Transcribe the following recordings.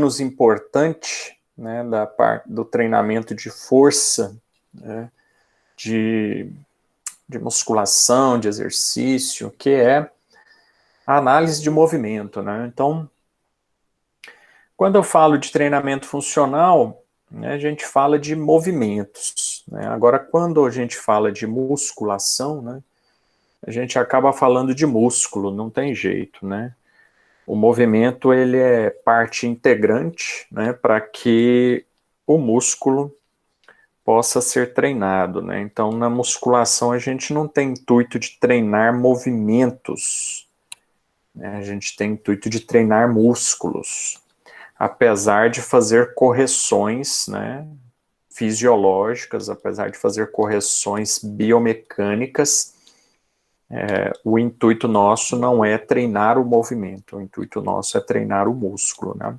menos importante, né, da parte do treinamento de força, né, de musculação, de exercício, que é a análise de movimento, né? Então, quando eu falo de treinamento funcional, né, a gente fala de movimentos, né? Agora, quando a gente fala de musculação, né, a gente acaba falando de músculo, não tem jeito, né? O movimento, ele é parte integrante, né, para que o músculo possa ser treinado, né? Então, na musculação, a gente não tem intuito de treinar movimentos, né? A gente tem intuito de treinar músculos, apesar de fazer correções, né, fisiológicas, apesar de fazer correções biomecânicas, o intuito nosso não é treinar o movimento, o intuito nosso é treinar o músculo, né?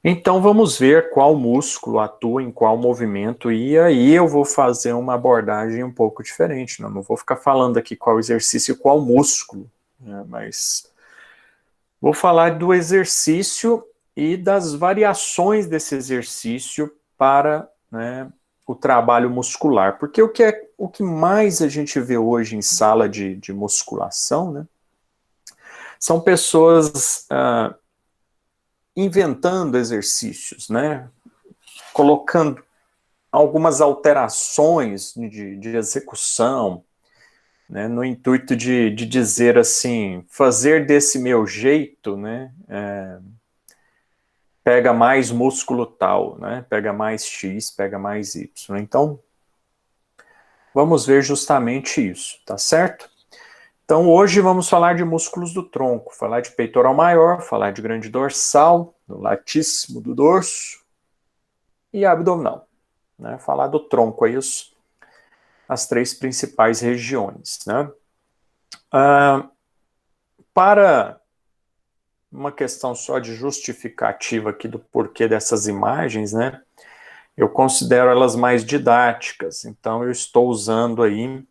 Então vamos ver qual músculo atua em qual movimento, e aí eu vou fazer uma abordagem um pouco diferente, não vou ficar falando aqui qual exercício e qual músculo, né, mas vou falar do exercício e das variações desse exercício para, né, o trabalho muscular, porque o que mais a gente vê hoje em sala de musculação, né, são pessoas inventando exercícios, né, colocando algumas alterações de execução, né, no intuito de dizer assim, fazer desse meu jeito, né, pega mais músculo tal, né, pega mais X, pega mais Y. Então, vamos ver justamente isso, tá certo? Então, hoje vamos falar de músculos do tronco, falar de peitoral maior, falar de grande dorsal, do latíssimo do dorso e abdominal, né, falar do tronco, aí as três principais regiões, né. Para uma questão só de justificativa aqui do porquê dessas imagens, né, eu considero elas mais didáticas, então eu estou usando aí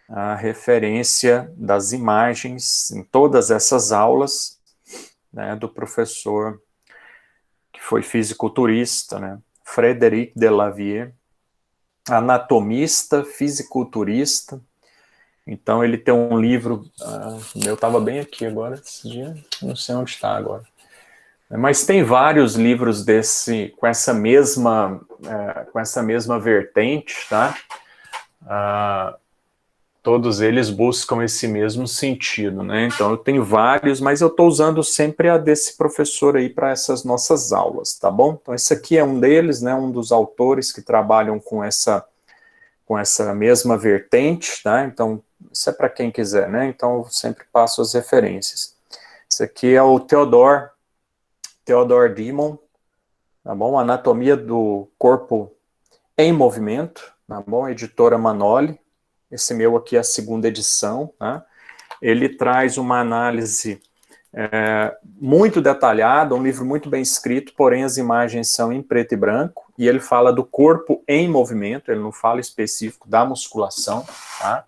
a referência das imagens em todas essas aulas, né, do professor que foi fisiculturista, né, Frederic Delavier, anatomista, fisiculturista. Então ele tem um livro, o meu estava bem aqui agora, esse dia, não sei onde está agora. Mas tem vários livros com essa mesma vertente, tá? Todos eles buscam esse mesmo sentido, né? Então eu tenho vários, mas eu estou usando sempre a desse professor aí para essas nossas aulas, tá bom? Então esse aqui é um deles, né? Um dos autores que trabalham com essa mesma vertente, tá? Então isso é para quem quiser, né? Então eu sempre passo as referências. Esse aqui é o Theodor Diamond, tá bom? Anatomia do corpo em movimento, tá bom? Editora Manoli. Esse meu aqui é a segunda edição, tá? Ele traz uma análise muito detalhada, um livro muito bem escrito, porém as imagens são em preto e branco, e ele fala do corpo em movimento, ele não fala específico da musculação, tá?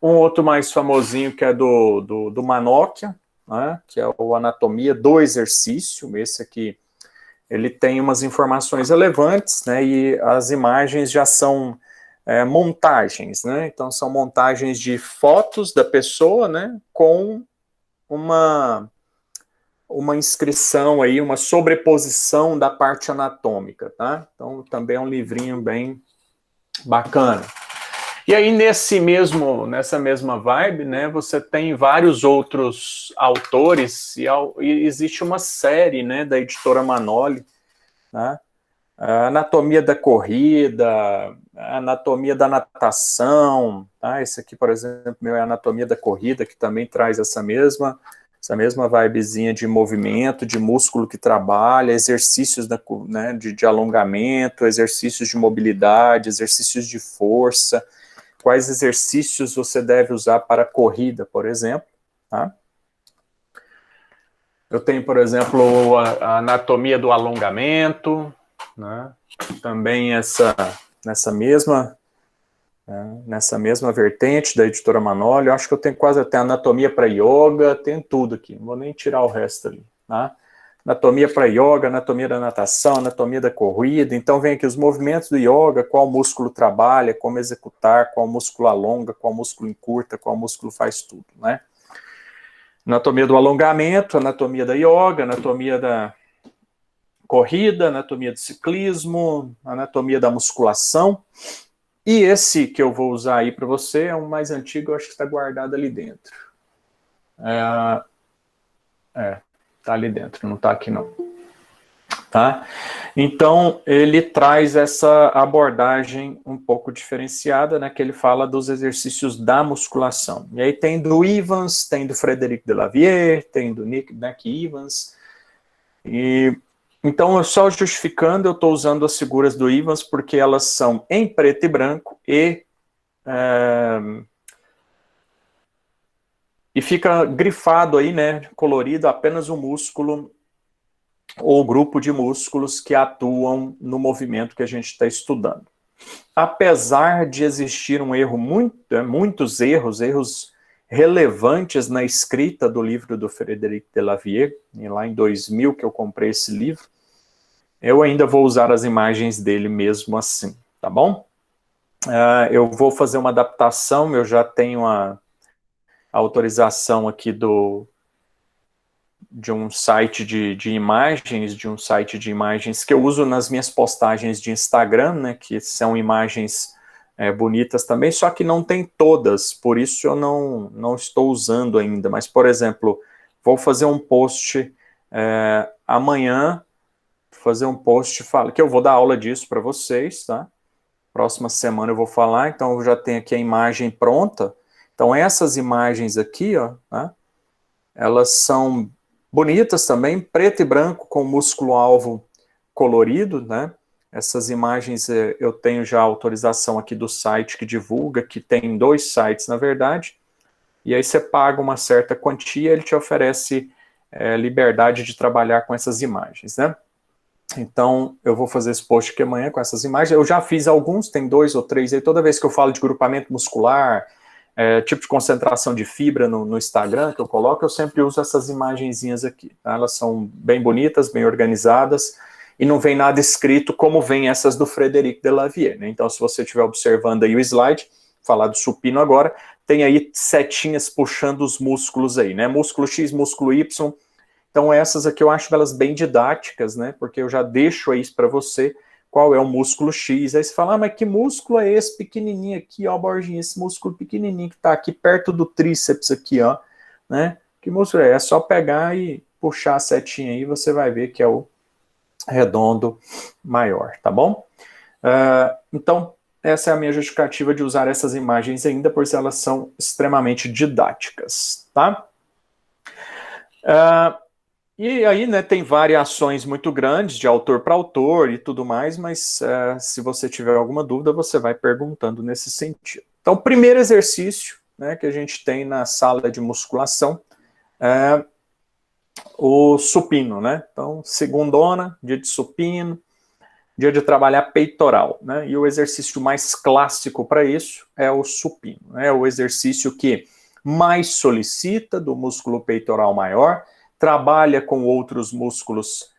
Um outro mais famosinho que é do Manocchia, né, que é o Anatomia do Exercício. Esse aqui, ele tem umas informações relevantes, né, e as imagens já são montagens, né, então são montagens de fotos da pessoa, né, com uma inscrição aí, uma sobreposição da parte anatômica, tá? Então também é um livrinho bem bacana. E aí nessa mesma vibe, né, você tem vários outros autores e existe uma série, né, da editora Manoli, né, a anatomia da corrida, a anatomia da natação, tá? Esse aqui, por exemplo, meu é a anatomia da corrida, que também traz essa mesma vibezinha de movimento, de músculo que trabalha, exercícios né, de alongamento, exercícios de mobilidade, exercícios de força, quais exercícios você deve usar para a corrida, por exemplo, tá? Eu tenho, por exemplo, a anatomia do alongamento, né? Também nessa mesma né? Nessa mesma vertente da editora Manolio. Eu acho que eu tenho quase até anatomia para yoga, tem tudo aqui, não vou nem tirar o resto ali, tá? Anatomia para yoga, anatomia da natação, anatomia da corrida. Então vem aqui os movimentos do yoga, qual músculo trabalha, como executar, qual músculo alonga, qual músculo encurta, qual músculo faz tudo, né? Anatomia do alongamento, anatomia da yoga, anatomia da corrida, anatomia do ciclismo, anatomia da musculação. E esse que eu vou usar aí para você é um mais antigo, eu acho que está guardado ali dentro. Tá ali dentro, não tá aqui não. Tá? Então, ele traz essa abordagem um pouco diferenciada, né, que ele fala dos exercícios da musculação. E aí tem do Evans, tem do Frederic Delavier, tem do Nick Evans. E então, só justificando, eu estou usando as figuras do Evans porque elas são em preto e branco e fica grifado aí, né, colorido, apenas o músculo ou grupo de músculos que atuam no movimento que a gente está estudando. Apesar de existir um erro, muitos erros relevantes na escrita do livro do Frederic Delavier, e lá em 2000 que eu comprei esse livro, eu ainda vou usar as imagens dele mesmo assim, tá bom? Eu vou fazer uma adaptação, eu já tenho a autorização aqui de um site de imagens que eu uso nas minhas postagens de Instagram, né, que são imagens bonitas também, só que não tem todas, por isso eu não estou usando ainda, mas, por exemplo, vou fazer um post amanhã, que eu vou dar aula disso para vocês, tá? Próxima semana eu vou falar, então eu já tenho aqui a imagem pronta, então essas imagens aqui, ó, tá? Elas são bonitas também, preto e branco com músculo-alvo colorido, né? Essas imagens eu tenho já autorização aqui do site que divulga, que tem 2 sites, na verdade, e aí você paga uma certa quantia, ele te oferece liberdade de trabalhar com essas imagens, né? Então, eu vou fazer esse post aqui amanhã com essas imagens. Eu já fiz alguns, tem 2 ou 3 aí, toda vez que eu falo de grupamento muscular, tipo de concentração de fibra no Instagram que eu coloco, eu sempre uso essas imagenzinhas aqui, tá? Elas são bem bonitas, bem organizadas, e não vem nada escrito como vem essas do Frederic Delavier, né? Então, se você estiver observando aí o slide, falar do supino agora, tem aí setinhas puxando os músculos aí, né? Músculo X, músculo Y. Então, essas aqui eu acho elas bem didáticas, né? Porque eu já deixo aí para você qual é o músculo X. Aí você fala, mas que músculo é esse pequenininho aqui, ó, Borginha, esse músculo pequenininho que tá aqui perto do tríceps aqui, ó, né? Que músculo é? É só pegar e puxar a setinha aí, você vai ver que é o redondo maior, tá bom? Então, essa é a minha justificativa de usar essas imagens ainda, pois elas são extremamente didáticas, tá? E aí, né, tem variações muito grandes de autor para autor e tudo mais, mas se você tiver alguma dúvida, você vai perguntando nesse sentido. Então, o primeiro exercício, né, que a gente tem na sala de musculação é o supino, né? Então, segundona, dia de supino, dia de trabalhar peitoral, né? E o exercício mais clássico para isso é o supino, né? O exercício que mais solicita do músculo peitoral maior, trabalha com outros músculos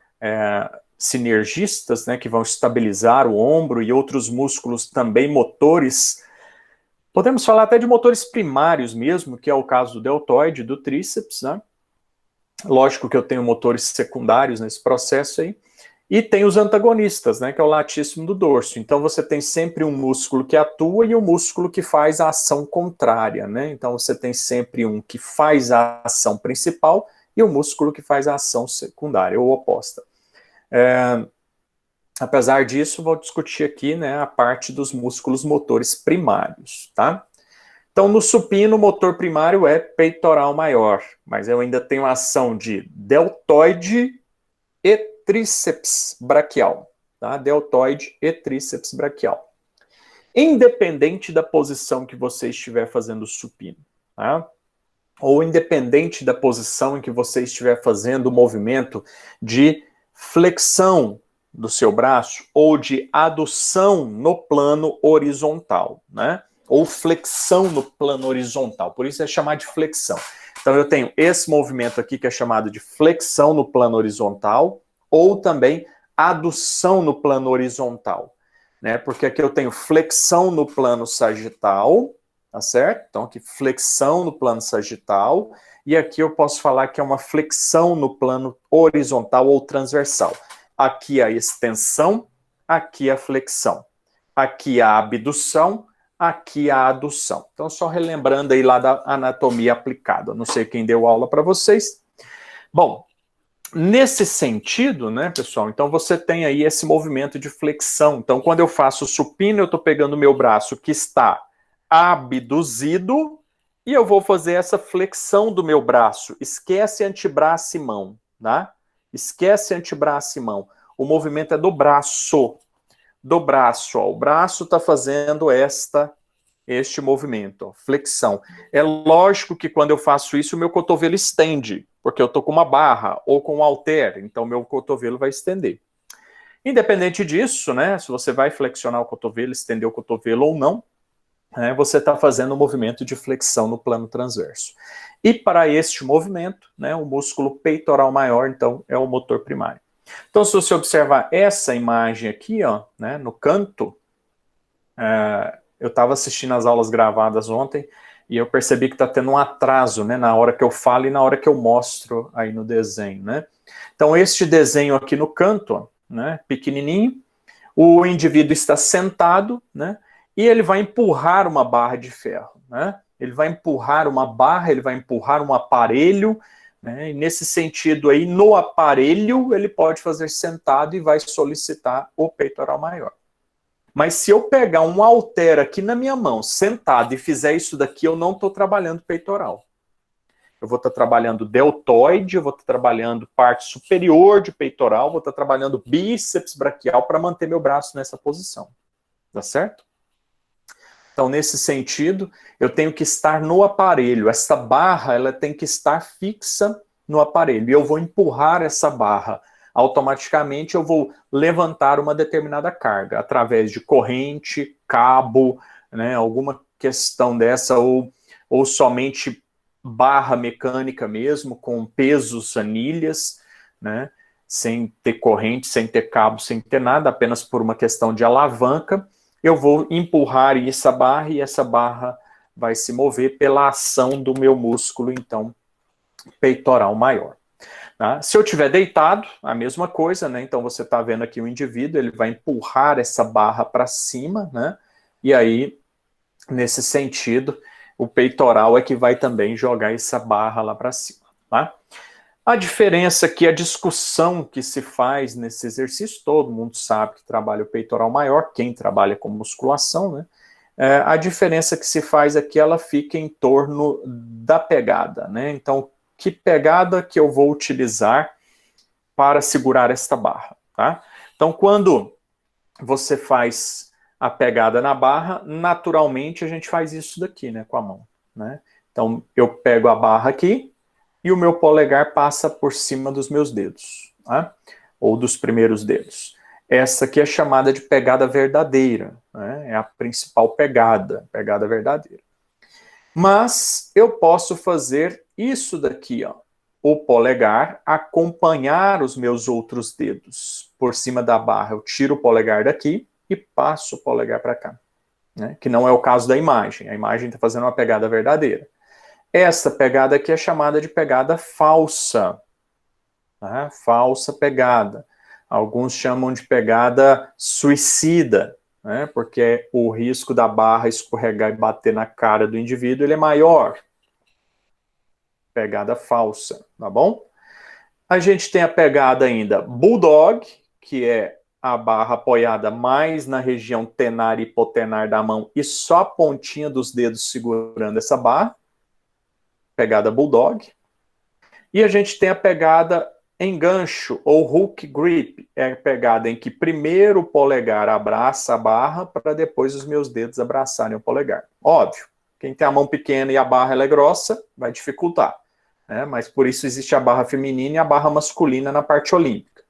sinergistas, né, que vão estabilizar o ombro e outros músculos também motores. Podemos falar até de motores primários mesmo, que é o caso do deltoide, do tríceps, né? Lógico que eu tenho motores secundários nesse processo aí. E tem os antagonistas, né, que é o latíssimo do dorso. Então você tem sempre um músculo que atua e um músculo que faz a ação contrária, né? Então você tem sempre um que faz a ação principal e o músculo que faz a ação secundária, ou oposta. Apesar disso, vou discutir aqui, né, a parte dos músculos motores primários, tá? Então, no supino, o motor primário é peitoral maior, mas eu ainda tenho a ação de deltoide e tríceps braquial, tá? Deltoide e tríceps braquial. Independente da posição que você estiver fazendo o supino, tá? Ou independente da posição em que você estiver fazendo o movimento de flexão do seu braço ou de adução no plano horizontal, né? ou flexão no plano horizontal, por isso é chamado de flexão. Então eu tenho esse movimento aqui que é chamado de flexão no plano horizontal, ou também adução no plano horizontal, né? Porque aqui eu tenho flexão no plano sagital, tá certo? Então aqui flexão no plano sagital, e aqui eu posso falar que é uma flexão no plano horizontal ou transversal. Aqui a extensão, aqui a flexão. Aqui a abdução, aqui a adução. Então, só relembrando aí lá da anatomia aplicada. Não sei quem deu aula para vocês. Bom, nesse sentido, né, pessoal, então você tem aí esse movimento de flexão. Então, quando eu faço supino, eu estou pegando o meu braço que está abduzido e eu vou fazer essa flexão do meu braço. Esquece antebraço e mão, tá? Esquece antebraço e mão. O movimento é do braço. Do braço, ó. O braço está fazendo este movimento, ó, flexão. É lógico que quando eu faço isso, o meu cotovelo estende, porque eu estou com uma barra ou com um halter, então meu cotovelo vai estender. Independente disso, né, se você vai flexionar o cotovelo, estender o cotovelo ou não, né, você está fazendo um movimento de flexão no plano transverso. E para este movimento, né, o músculo peitoral maior, então, é o motor primário. Então, se você observar essa imagem aqui, ó, né, no canto, eu estava assistindo as aulas gravadas ontem e eu percebi que está tendo um atraso, né, na hora que eu falo e na hora que eu mostro aí no desenho, né. Então, este desenho aqui no canto, ó, né, pequenininho, o indivíduo está sentado, né, e ele vai empurrar uma barra de ferro, né, ele vai empurrar uma barra, ele vai empurrar um aparelho, né, e nesse sentido aí, no aparelho, ele pode fazer sentado e vai solicitar o peitoral maior. Mas se eu pegar um halter aqui na minha mão, sentado, e fizer isso daqui, eu não estou trabalhando peitoral. Eu vou estar trabalhando deltoide, eu vou estar trabalhando parte superior de peitoral, vou estar trabalhando bíceps braquial para manter meu braço nessa posição. Tá certo? Então, nesse sentido, eu tenho que estar no aparelho. Essa barra, ela tem que estar fixa no aparelho. E eu vou empurrar essa barra. Automaticamente, eu vou levantar uma determinada carga, através de corrente, cabo, né, alguma questão dessa, ou somente barra mecânica mesmo, com pesos, anilhas, né, sem ter corrente, sem ter cabo, sem ter nada, apenas por uma questão de alavanca. Eu vou empurrar essa barra e essa barra vai se mover pela ação do meu músculo, então, peitoral maior. Tá? Se eu estiver deitado, a mesma coisa, né? Então você está vendo aqui o indivíduo, ele vai empurrar essa barra para cima, né? E aí, nesse sentido, o peitoral é que vai também jogar essa barra lá para cima, tá? A diferença aqui, a discussão que se faz nesse exercício, todo mundo sabe que trabalha o peitoral maior, quem trabalha com musculação, né? A diferença que se faz aqui, ela fica em torno da pegada, né? Então, que pegada que eu vou utilizar para segurar esta barra, tá? Então, quando você faz a pegada na barra, naturalmente a gente faz isso daqui, né, com a mão, né? Então, eu pego a barra aqui e o meu polegar passa por cima dos meus dedos, tá? Ou dos primeiros dedos. Essa aqui é chamada de pegada verdadeira, né? É a principal pegada verdadeira. Mas eu posso fazer isso daqui, ó, o polegar acompanhar os meus outros dedos por cima da barra. Eu tiro o polegar daqui e passo o polegar para cá, né? Que não é o caso da imagem. A imagem está fazendo uma pegada verdadeira. Essa pegada aqui é chamada de pegada falsa, tá? Falsa pegada. Alguns chamam de pegada suicida, né? Porque o risco da barra escorregar e bater na cara do indivíduo ele é maior. Pegada falsa, tá bom? A gente tem a pegada ainda bulldog, que é a barra apoiada mais na região tenar e hipotenar da mão e só a pontinha dos dedos segurando essa barra. Pegada bulldog. E a gente tem a pegada engancho, ou hook grip, é a pegada em que primeiro o polegar abraça a barra para depois os meus dedos abraçarem o polegar. Óbvio, quem tem a mão pequena e a barra ela é grossa, vai dificultar, né? Mas por isso existe a barra feminina e a barra masculina na parte olímpica.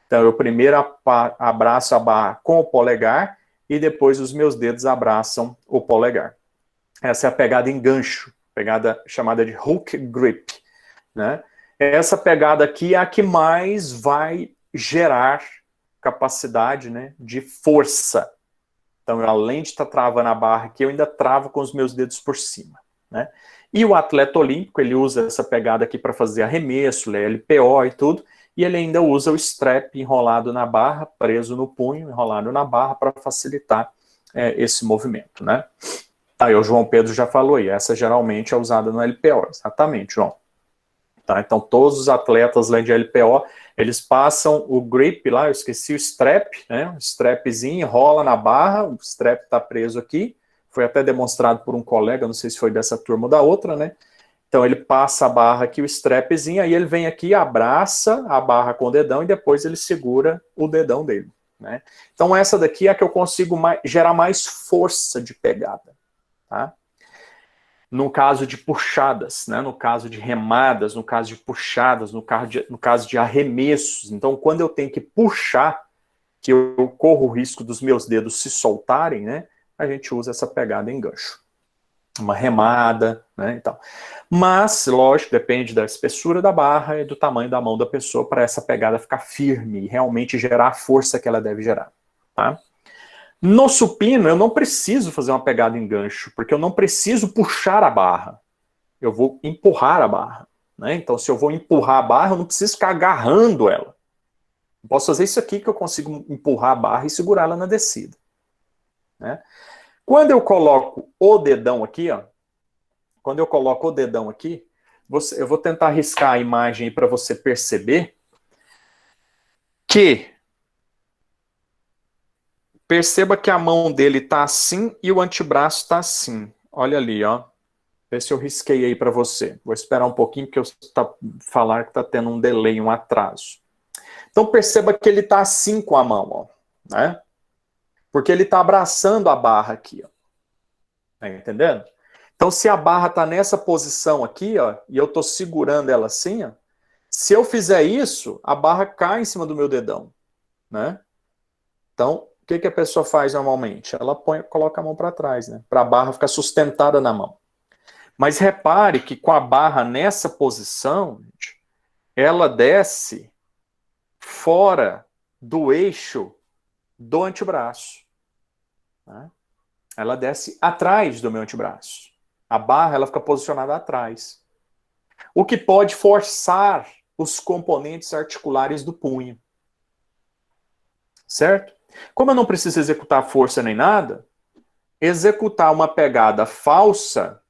Então eu primeiro abraço a barra com o polegar e depois os meus dedos abraçam o polegar. Essa é a pegada em gancho, pegada chamada de hook grip, né? Essa pegada aqui é a que mais vai gerar capacidade, né, de força. Então, eu, além de estar travando a barra aqui, eu ainda travo com os meus dedos por cima, né? E o atleta olímpico, ele usa essa pegada aqui para fazer arremesso, LPO e tudo, e ele ainda usa o strap enrolado na barra, preso no punho, enrolado na barra, para facilitar esse movimento, né? Aí o João Pedro já falou aí, essa geralmente é usada no LPO, exatamente, João. Tá, então todos os atletas lá de LPO, eles passam o grip lá, eu esqueci o strap, né? O strapzinho, enrola na barra, o strap está preso aqui, foi até demonstrado por um colega, não sei se foi dessa turma ou da outra, né? Então ele passa a barra aqui, o strapzinho, aí ele vem aqui, abraça a barra com o dedão e depois ele segura o dedão dele, né? Então essa daqui é a que eu consigo gerar mais força de pegada, tá? No caso de puxadas, né? No caso de remadas, no caso de puxadas, no caso de arremessos. Então, quando eu tenho que puxar, que eu corro o risco dos meus dedos se soltarem, né? A gente usa essa pegada em gancho. Uma remada, né? Então. Mas, lógico, depende da espessura da barra e do tamanho da mão da pessoa para essa pegada ficar firme e realmente gerar a força que ela deve gerar, tá? No supino, eu não preciso fazer uma pegada em gancho, porque eu não preciso puxar a barra. Eu vou empurrar a barra, né? Então, se eu vou empurrar a barra, eu não preciso ficar agarrando ela. Eu posso fazer isso aqui que eu consigo empurrar a barra e segurá-la na descida, né? Quando eu coloco o dedão aqui, ó, quando eu coloco o dedão aqui, eu vou tentar riscar a imagem aí para você perceber que perceba que a mão dele está assim e o antebraço está assim. Olha ali, ó. Vê se eu risquei aí para você. Vou esperar um pouquinho, porque eu falar que está tendo um delay, um atraso. Então perceba que ele está assim com a mão, ó, né? Porque ele está abraçando a barra aqui, ó. Tá entendendo? Então se a barra está nessa posição aqui, ó, e eu estou segurando ela assim, ó, se eu fizer isso, a barra cai em cima do meu dedão, né? Então, o que a pessoa faz normalmente? Ela coloca a mão para trás, né? Para a barra ficar sustentada na mão. Mas repare que com a barra nessa posição, ela desce fora do eixo do antebraço, né? Ela desce atrás do meu antebraço. A barra ela fica posicionada atrás. O que pode forçar os componentes articulares do punho. Certo? Como eu não preciso executar força nem nada, executar uma pegada falsa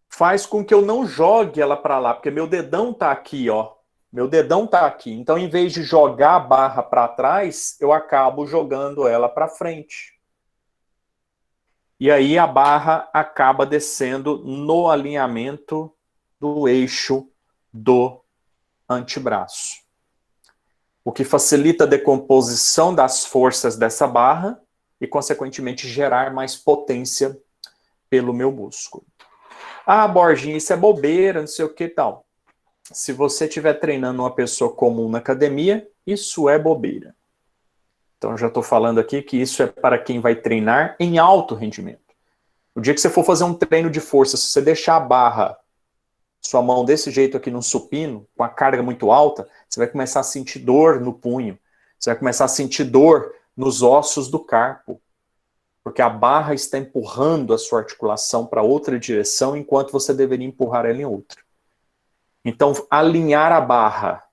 faz com que eu não jogue ela para lá, porque meu dedão tá aqui, ó. Meu dedão tá aqui. Então, em vez de jogar a barra para trás, eu acabo jogando ela para frente. E aí a barra acaba descendo no alinhamento do eixo do antebraço. O que facilita a decomposição das forças dessa barra e, consequentemente, gerar mais potência pelo meu músculo. Ah, Borginha, isso é bobeira, não sei o que e tal. Se você estiver treinando uma pessoa comum na academia, isso é bobeira. Então, eu já estou falando aqui que isso é para quem vai treinar em alto rendimento. O dia que você for fazer um treino de força, se você deixar a barra, sua mão desse jeito aqui num supino, com a carga muito alta, você vai começar a sentir dor no punho. Você vai começar a sentir dor nos ossos do carpo. Porque a barra está empurrando a sua articulação para outra direção, enquanto você deveria empurrar ela em outra. Então, alinhar a barra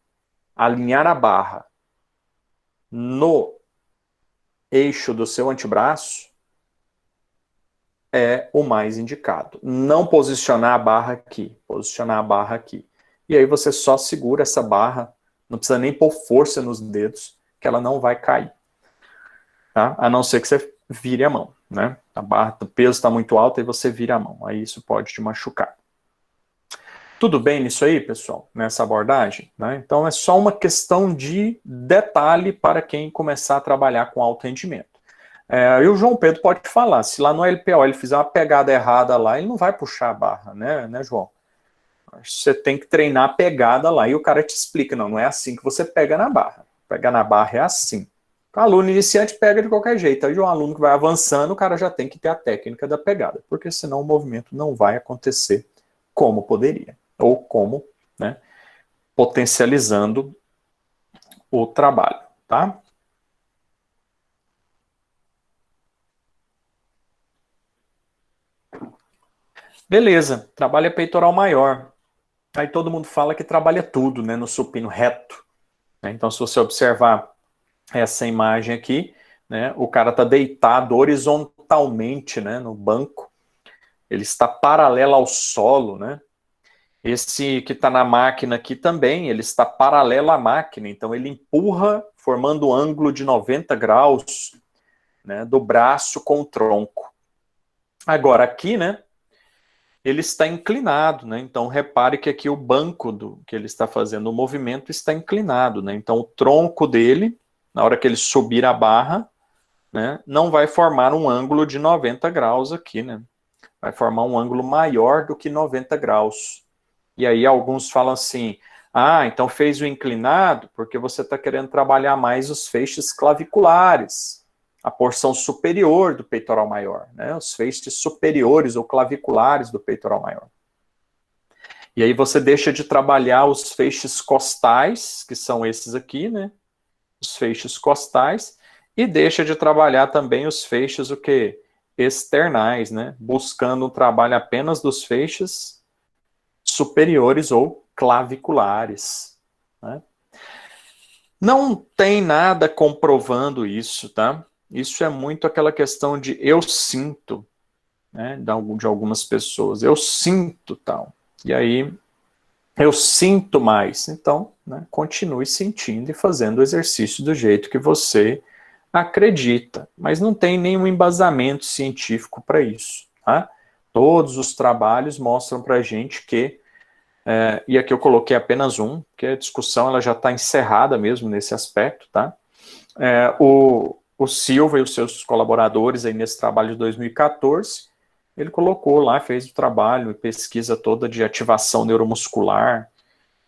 no eixo do seu antebraço é o mais indicado. Não posicionar a barra aqui, posicionar a barra aqui. E aí você só segura essa barra, não precisa nem pôr força nos dedos, que ela não vai cair. Tá? A não ser que você vire a mão, né? A barra, o peso está muito alto e você vira a mão. Aí isso pode te machucar. Tudo bem nisso aí, pessoal? Nessa abordagem? Né? Então é só uma questão de detalhe para quem começar a trabalhar com alto rendimento. E o João Pedro pode falar, se lá no LPO ele fizer uma pegada errada lá, ele não vai puxar a barra, né, João? Você tem que treinar a pegada lá, e o cara te explica, não é assim que você pega na barra. Pegar na barra é assim. O aluno iniciante pega de qualquer jeito. Aí o aluno que vai avançando, o cara já tem que ter a técnica da pegada, porque senão o movimento não vai acontecer como poderia, ou como, né, potencializando o trabalho, tá? Beleza, trabalha peitoral maior. Aí todo mundo fala que trabalha tudo, né, no supino reto. Né? Então, se você observar essa imagem aqui, né, o cara está deitado horizontalmente, né, no banco. Ele está paralelo ao solo, né? Esse que está na máquina aqui também, ele está paralelo à máquina, então ele empurra, formando um ângulo de 90 graus, né, do braço com o tronco. Agora aqui, né, ele está inclinado, né? Então repare que aqui o banco do que ele está fazendo o movimento está inclinado, né? Então o tronco dele, na hora que ele subir a barra, né, não vai formar um ângulo de 90 graus aqui, né? Vai formar um ângulo maior do que 90 graus. E aí alguns falam assim, ah, então fez o inclinado porque você está querendo trabalhar mais os feixes claviculares, a porção superior do peitoral maior, né? Os feixes superiores ou claviculares do peitoral maior. E aí você deixa de trabalhar os feixes costais, que são esses aqui, né? Os feixes costais, e deixa de trabalhar também os feixes o quê? Externais, né? Buscando um trabalho apenas dos feixes superiores ou claviculares. Né? Não tem nada comprovando isso, tá? Isso é muito aquela questão de eu sinto, né? De algumas pessoas. Eu sinto tal. E aí eu sinto mais. Então, né, continue sentindo e fazendo o exercício do jeito que você acredita. Mas não tem nenhum embasamento científico para isso. Tá? Todos os trabalhos mostram para a gente que, e aqui eu coloquei apenas um, porque a discussão ela já está encerrada mesmo nesse aspecto, tá? O Silva e os seus colaboradores aí nesse trabalho de 2014, ele colocou lá, fez o trabalho e pesquisa toda de ativação neuromuscular,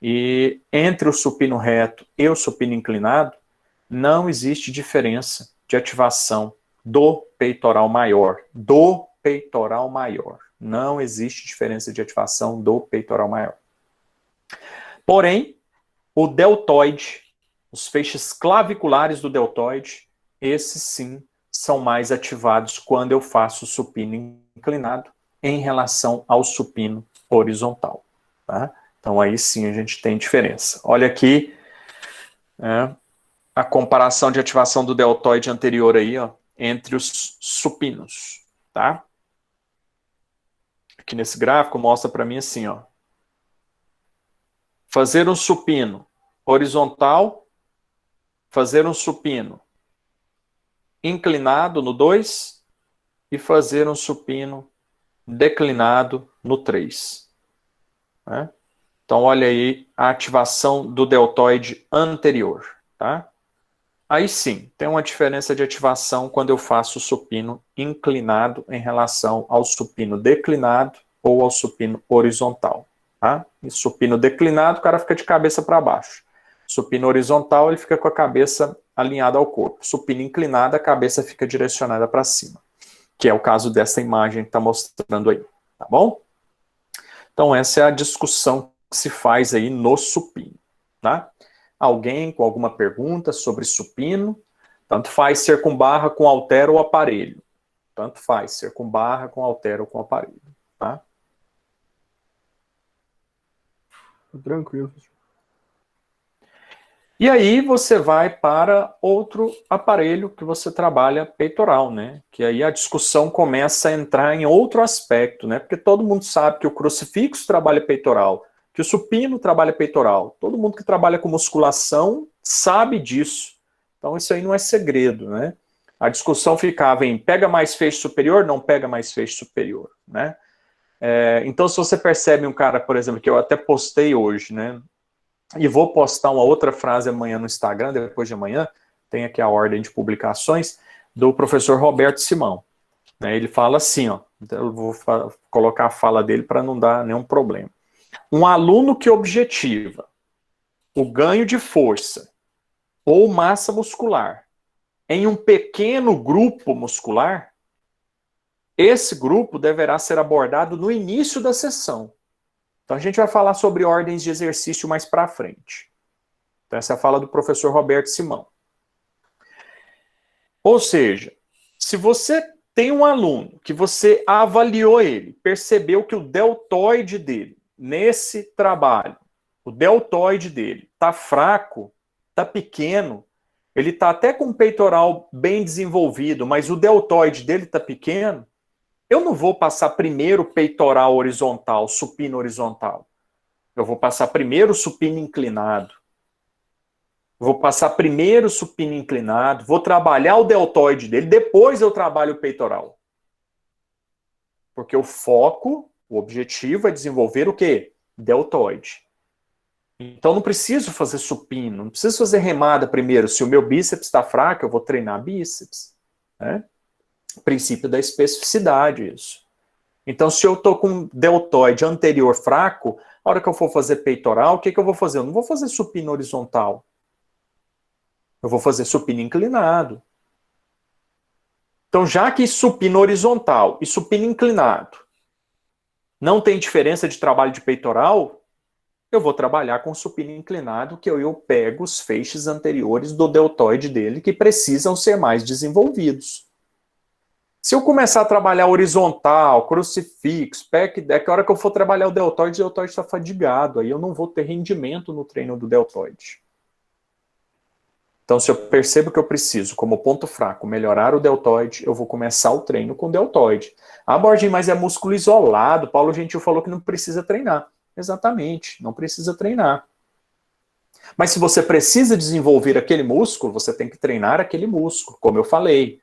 e entre o supino reto e o supino inclinado, não existe diferença de ativação do peitoral maior. Do peitoral maior. Não existe diferença de ativação do peitoral maior. Porém, o deltoide, os feixes claviculares do deltoide, esses sim são mais ativados quando eu faço supino inclinado em relação ao supino horizontal. Tá? Então aí sim a gente tem diferença. Olha aqui a comparação de ativação do deltoide anterior aí, ó, entre os supinos. Tá? Aqui nesse gráfico mostra para mim assim, ó. Fazer um supino horizontal, fazer um supino inclinado no 2 e fazer um supino declinado no 3. Né? Então, olha aí a ativação do deltoide anterior. Tá? Aí sim, tem uma diferença de ativação quando eu faço o supino inclinado em relação ao supino declinado ou ao supino horizontal. Tá? E supino declinado, o cara fica de cabeça para baixo. Supino horizontal, ele fica com a cabeça alinhada ao corpo. Supino inclinado, a cabeça fica direcionada para cima. Que é o caso dessa imagem que está mostrando aí. Tá bom? Então, essa é a discussão que se faz aí no supino. Tá? Alguém com alguma pergunta sobre supino? Tanto faz ser com barra, com halter ou aparelho. Tanto faz ser com barra, com halter ou com aparelho. Tá? Tranquilo. E aí você vai para outro aparelho que você trabalha peitoral, né? Que aí a discussão começa a entrar em outro aspecto, né? Porque todo mundo sabe que o crucifixo trabalha peitoral, que o supino trabalha peitoral. Todo mundo que trabalha com musculação sabe disso. Então isso aí não é segredo, né? A discussão ficava em pega mais feixe superior, não pega mais feixe superior, né? Então se você percebe um cara, por exemplo, que eu até postei hoje, né? E vou postar uma outra frase amanhã no Instagram, depois de amanhã, tem aqui a ordem de publicações, do professor Roberto Simão. Ele fala assim, ó, eu vou colocar a fala dele para não dar nenhum problema. Um aluno que objetiva o ganho de força ou massa muscular em um pequeno grupo muscular, esse grupo deverá ser abordado no início da sessão. Então a gente vai falar sobre ordens de exercício mais para frente. Então essa é a fala do professor Roberto Simão. Ou seja, se você tem um aluno que você avaliou ele, percebeu que o deltoide dele, nesse trabalho, o deltoide dele está fraco, está pequeno, ele está até com o peitoral bem desenvolvido, mas o deltoide dele está pequeno, eu não vou passar primeiro peitoral horizontal, supino horizontal. Eu vou passar primeiro supino inclinado. Vou passar primeiro supino inclinado, vou trabalhar o deltoide dele, depois eu trabalho o peitoral. Porque o foco, o objetivo é desenvolver o quê? Deltoide. Então não preciso fazer supino, não preciso fazer remada primeiro. Se o meu bíceps está fraco, eu vou treinar bíceps. Né? Princípio da especificidade, isso. Então se eu estou com deltoide anterior fraco, a hora que eu for fazer peitoral, o que eu vou fazer? Eu não vou fazer supino horizontal. Eu vou fazer supino inclinado. Então, já que supino horizontal e supino inclinado não tem diferença de trabalho de peitoral, eu vou trabalhar com supino inclinado, que eu pego os feixes anteriores do deltoide dele, que precisam ser mais desenvolvidos. Se eu começar a trabalhar horizontal, crucifixo, pec, deck, a hora que eu for trabalhar o deltoide está fadigado, aí eu não vou ter rendimento no treino do deltoide. Então, se eu percebo que eu preciso, como ponto fraco, melhorar o deltoide, eu vou começar o treino com o deltoide. Ah, Borginho, mas é músculo isolado. Paulo Gentil falou que não precisa treinar. Exatamente, não precisa treinar. Mas se você precisa desenvolver aquele músculo, você tem que treinar aquele músculo, como eu falei.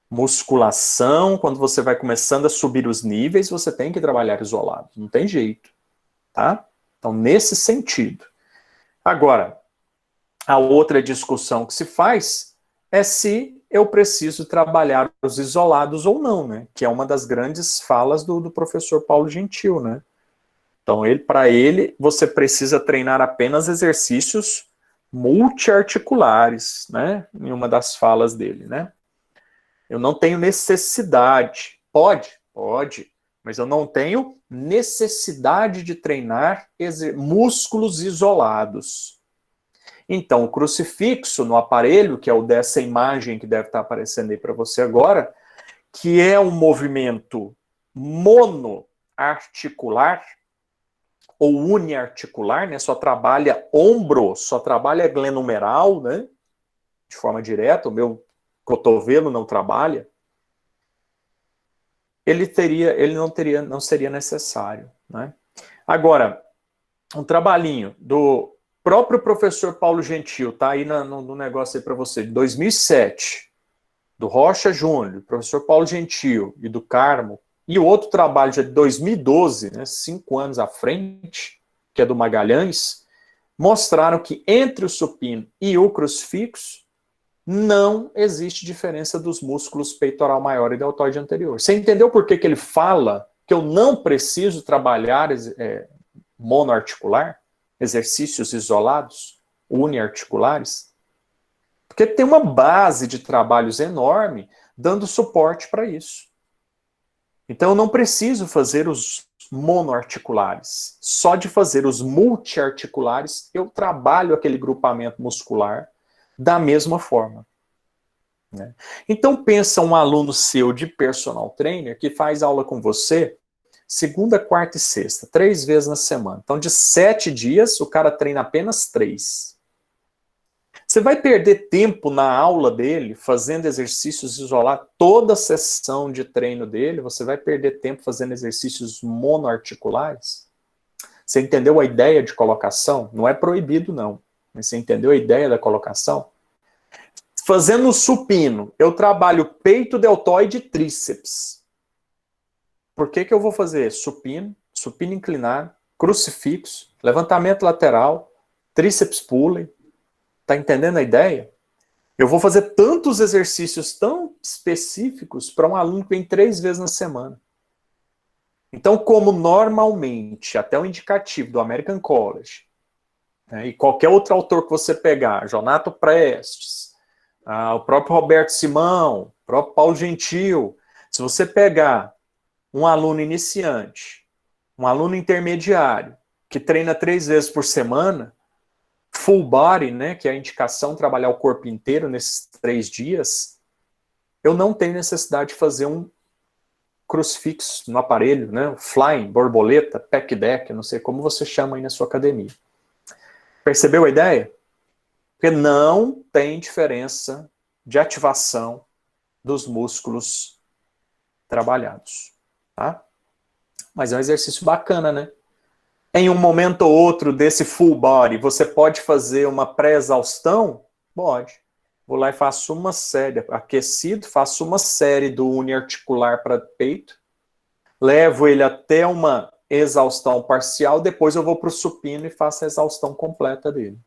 Musculação, quando você vai começando a subir os níveis, você tem que trabalhar isolado. Não tem jeito. Tá? Então, nesse sentido. Agora, a outra discussão que se faz é se eu preciso trabalhar os isolados ou não, né? Que é uma das grandes falas do professor Paulo Gentil, né? Então, para ele, você precisa treinar apenas exercícios multiarticulares, né? Em uma das falas dele, né? Eu não tenho necessidade. Pode, mas eu não tenho necessidade de treinar músculos isolados. Então, o crucifixo no aparelho, que é o dessa imagem que deve estar aparecendo aí para você agora, que é um movimento monoarticular ou uniarticular, né? Só trabalha ombro, só trabalha glenumeral, né? De forma direta, o meu cotovelo não trabalha. Ele não seria necessário, né? Agora, um trabalhinho do próprio professor Paulo Gentil, tá aí no negócio aí para você, de 2007, do Rocha Júnior, do professor Paulo Gentil e do Carmo, e o outro trabalho já de 2012, né, 5 anos à frente, que é do Magalhães, mostraram que entre o supino e o crucifixo não existe diferença dos músculos peitoral maior e deltoide anterior. Você entendeu por que ele fala que eu não preciso trabalhar monoarticular? Exercícios isolados, uniarticulares, porque tem uma base de trabalhos enorme dando suporte para isso. Então eu não preciso fazer os monoarticulares. Só de fazer os multiarticulares, eu trabalho aquele grupamento muscular da mesma forma. Né? Então pensa um aluno seu de personal trainer que faz aula com você segunda, quarta e sexta, 3 vezes na semana. Então, de 7 dias, o cara treina apenas 3. Você vai perder tempo na aula dele, fazendo exercícios isolados, toda a sessão de treino dele, você vai perder tempo fazendo exercícios monoarticulares? Você entendeu a ideia de colocação? Não é proibido, não. Mas você entendeu a ideia da colocação? Fazendo supino, eu trabalho peito, deltoide e tríceps. Por que eu vou fazer supino, supino inclinado, crucifixo, levantamento lateral, tríceps pulley? Tá entendendo a ideia? Eu vou fazer tantos exercícios tão específicos para um aluno que vem 3 vezes na semana. Então, como normalmente, até o indicativo do American College, né, e qualquer outro autor que você pegar, Jonato Prestes, o próprio Roberto Simão, o próprio Paulo Gentil. Se você pegar um aluno iniciante, um aluno intermediário, que treina 3 vezes por semana, full body, né, que é a indicação trabalhar o corpo inteiro nesses 3 dias, eu não tenho necessidade de fazer um crucifixo no aparelho, né, flying, borboleta, pec deck, não sei como você chama aí na sua academia. Percebeu a ideia? Porque não tem diferença de ativação dos músculos trabalhados, tá? Mas é um exercício bacana, né? Em um momento ou outro desse full body, você pode fazer uma pré-exaustão? Pode. Vou lá e faço uma série, aquecido, faço uma série do uniarticular para peito, levo ele até uma exaustão parcial, depois eu vou para o supino e faço a exaustão completa dele.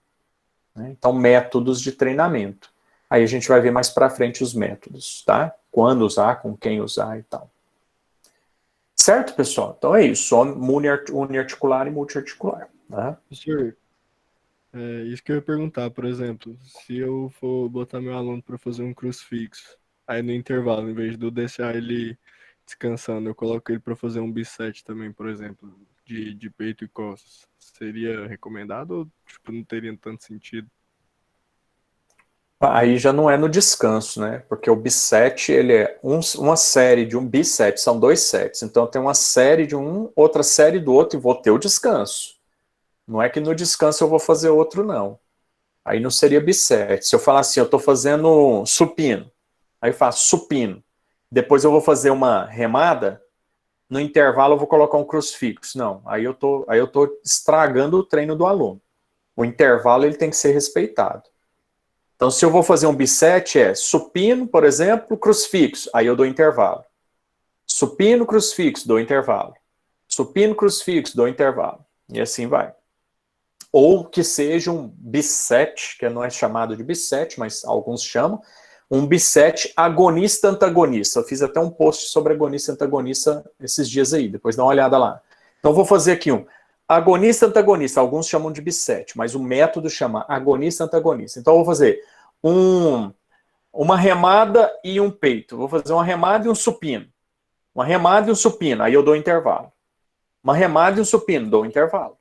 Então, métodos de treinamento. Aí a gente vai ver mais para frente os métodos, tá? Quando usar, com quem usar e tal. Certo, pessoal? Então é isso, só uniarticular e multiarticular. Tá? Professor, isso que eu ia perguntar, por exemplo, se eu for botar meu aluno para fazer um crucifixo, aí no intervalo, em vez de eu deixar ele descansando, eu coloco ele para fazer um bisete também, por exemplo, de peito e costas, seria recomendado ou tipo, não teria tanto sentido? Aí já não é no descanso, né? Porque o bisete, ele é uma série de um bisete, são 2 sets. Então tem uma série de um, outra série do outro e vou ter o descanso. Não é que no descanso eu vou fazer outro, não. Aí não seria bisete. Se eu falar assim, eu estou fazendo supino, aí eu faço supino. Depois eu vou fazer uma remada, no intervalo eu vou colocar um crucifixo. Não, aí eu tô estragando o treino do aluno. O intervalo ele tem que ser respeitado. Então, se eu vou fazer um bisete, é supino, por exemplo, crucifixo, aí eu dou intervalo. Supino, crucifixo, dou intervalo. Supino, crucifixo, dou intervalo. E assim vai. Ou que seja um bisete, que não é chamado de bisete, mas alguns chamam, um bisete agonista-antagonista. Eu fiz até um post sobre agonista-antagonista esses dias aí, depois dá uma olhada lá. Então, vou fazer aqui um agonista-antagonista, alguns chamam de bisete, mas o método chama agonista-antagonista. Então, eu vou fazer uma remada e um peito. Vou fazer uma remada e um supino. Uma remada e um supino, aí eu dou intervalo. Uma remada e um supino, dou intervalo.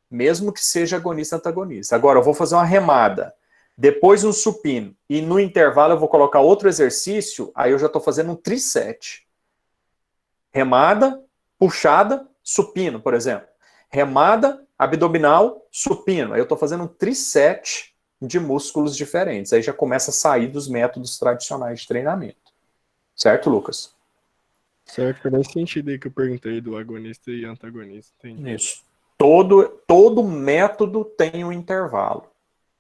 Mesmo que seja agonista-antagonista. Agora, eu vou fazer uma remada, depois um supino, e no intervalo eu vou colocar outro exercício, aí eu já estou fazendo um trisete. Remada, puxada, supino, por exemplo. Remada, abdominal, supino. Aí eu estou fazendo um trisete de músculos diferentes. Aí já começa a sair dos métodos tradicionais de treinamento. Certo, Lucas? Certo, faz sentido aí que eu perguntei do agonista e antagonista. Entendi. Isso. Todo método tem um intervalo.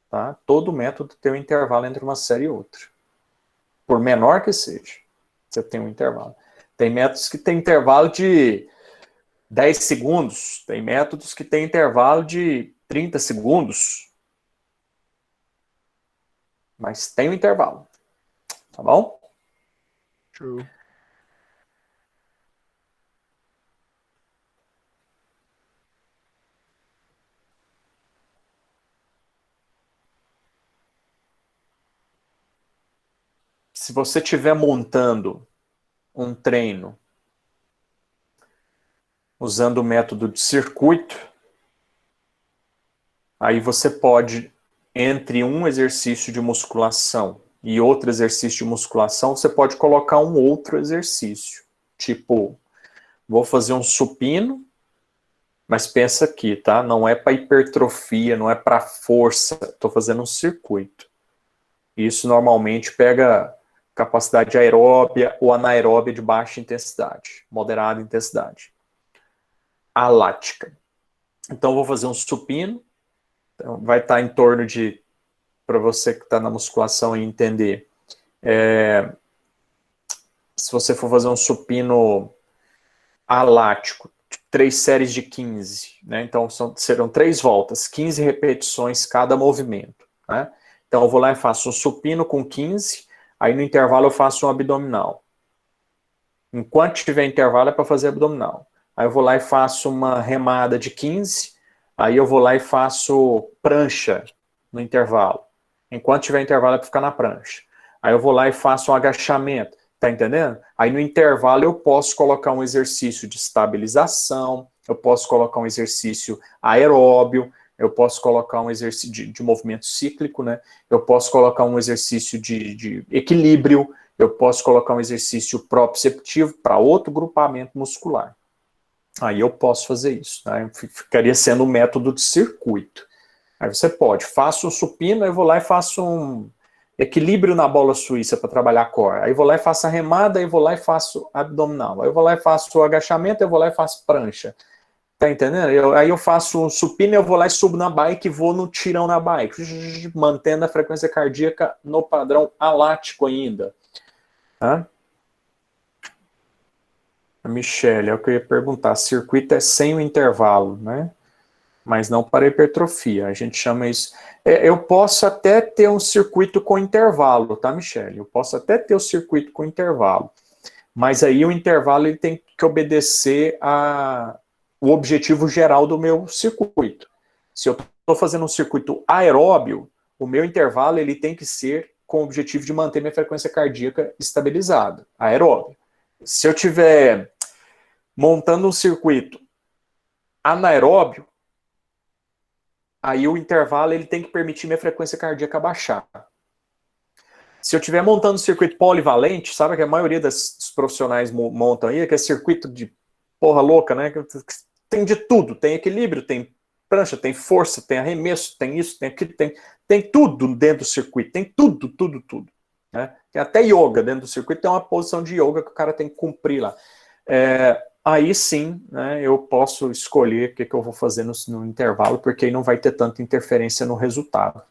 Tá? Todo método tem um intervalo entre uma série e outra. Por menor que seja, você tem um intervalo. Tem métodos que tem intervalo de 10 segundos, tem métodos que tem intervalo de 30 segundos. Mas tem um intervalo. Tá bom? Show. Se você estiver montando um treino usando o método de circuito, aí você pode, entre um exercício de musculação e outro exercício de musculação, você pode colocar um outro exercício. Tipo, vou fazer um supino, mas pensa aqui, tá? Não é para hipertrofia, não é para força. Estou fazendo um circuito. Isso normalmente pega capacidade aeróbia ou anaeróbia de baixa intensidade, moderada intensidade. Alática. Então, vou fazer um supino. Então, vai estar em torno de, para você que está na musculação e entender, se você for fazer um supino alático, 3 séries de 15, né? Então serão 3 voltas, 15 repetições cada movimento, né? Então eu vou lá e faço um supino com 15, aí no intervalo eu faço um abdominal. Enquanto tiver intervalo é para fazer abdominal. Aí eu vou lá e faço uma remada de 15, aí eu vou lá e faço prancha no intervalo. Enquanto tiver intervalo é para ficar na prancha. Aí eu vou lá e faço um agachamento, tá entendendo? Aí no intervalo eu posso colocar um exercício de estabilização, eu posso colocar um exercício aeróbio, eu posso colocar um exercício de movimento cíclico, né? Eu posso colocar um exercício de equilíbrio, eu posso colocar um exercício proprioceptivo para outro grupamento muscular. Aí eu posso fazer isso, né? Ficaria sendo um método de circuito. Aí você pode, faço um supino, eu vou lá e faço um equilíbrio na bola suíça para trabalhar core. Aí eu vou lá e faço a remada, aí eu vou lá e faço abdominal. Aí eu vou lá e faço o agachamento, eu vou lá e faço prancha. Tá entendendo? Aí eu faço um supino, eu vou lá e subo na bike e vou no tirão na bike, mantendo a frequência cardíaca no padrão alático ainda. Tá? A Michelle, é o que eu ia perguntar. Circuito é sem o intervalo, né? Mas não para hipertrofia. A gente chama isso. Eu posso até ter um circuito com intervalo, tá, Michelle? Eu posso até ter o circuito com intervalo. Mas aí o intervalo ele tem que obedecer o objetivo geral do meu circuito. Se eu estou fazendo um circuito aeróbio, o meu intervalo ele tem que ser com o objetivo de manter minha frequência cardíaca estabilizada, aeróbio. Se eu estiver montando um circuito anaeróbio, aí o intervalo ele tem que permitir minha frequência cardíaca baixar. Se eu estiver montando um circuito polivalente, sabe que a maioria dos profissionais montam aí, que é circuito de porra louca, né? Tem de tudo, tem equilíbrio, tem prancha, tem força, tem arremesso, tem isso, tem aquilo, tem tudo dentro do circuito, tem tudo, tudo, tudo. Né? Tem até yoga dentro do circuito, tem uma posição de yoga que o cara tem que cumprir lá. Aí sim, né, eu posso escolher o que eu vou fazer no intervalo, porque aí não vai ter tanta interferência no resultado.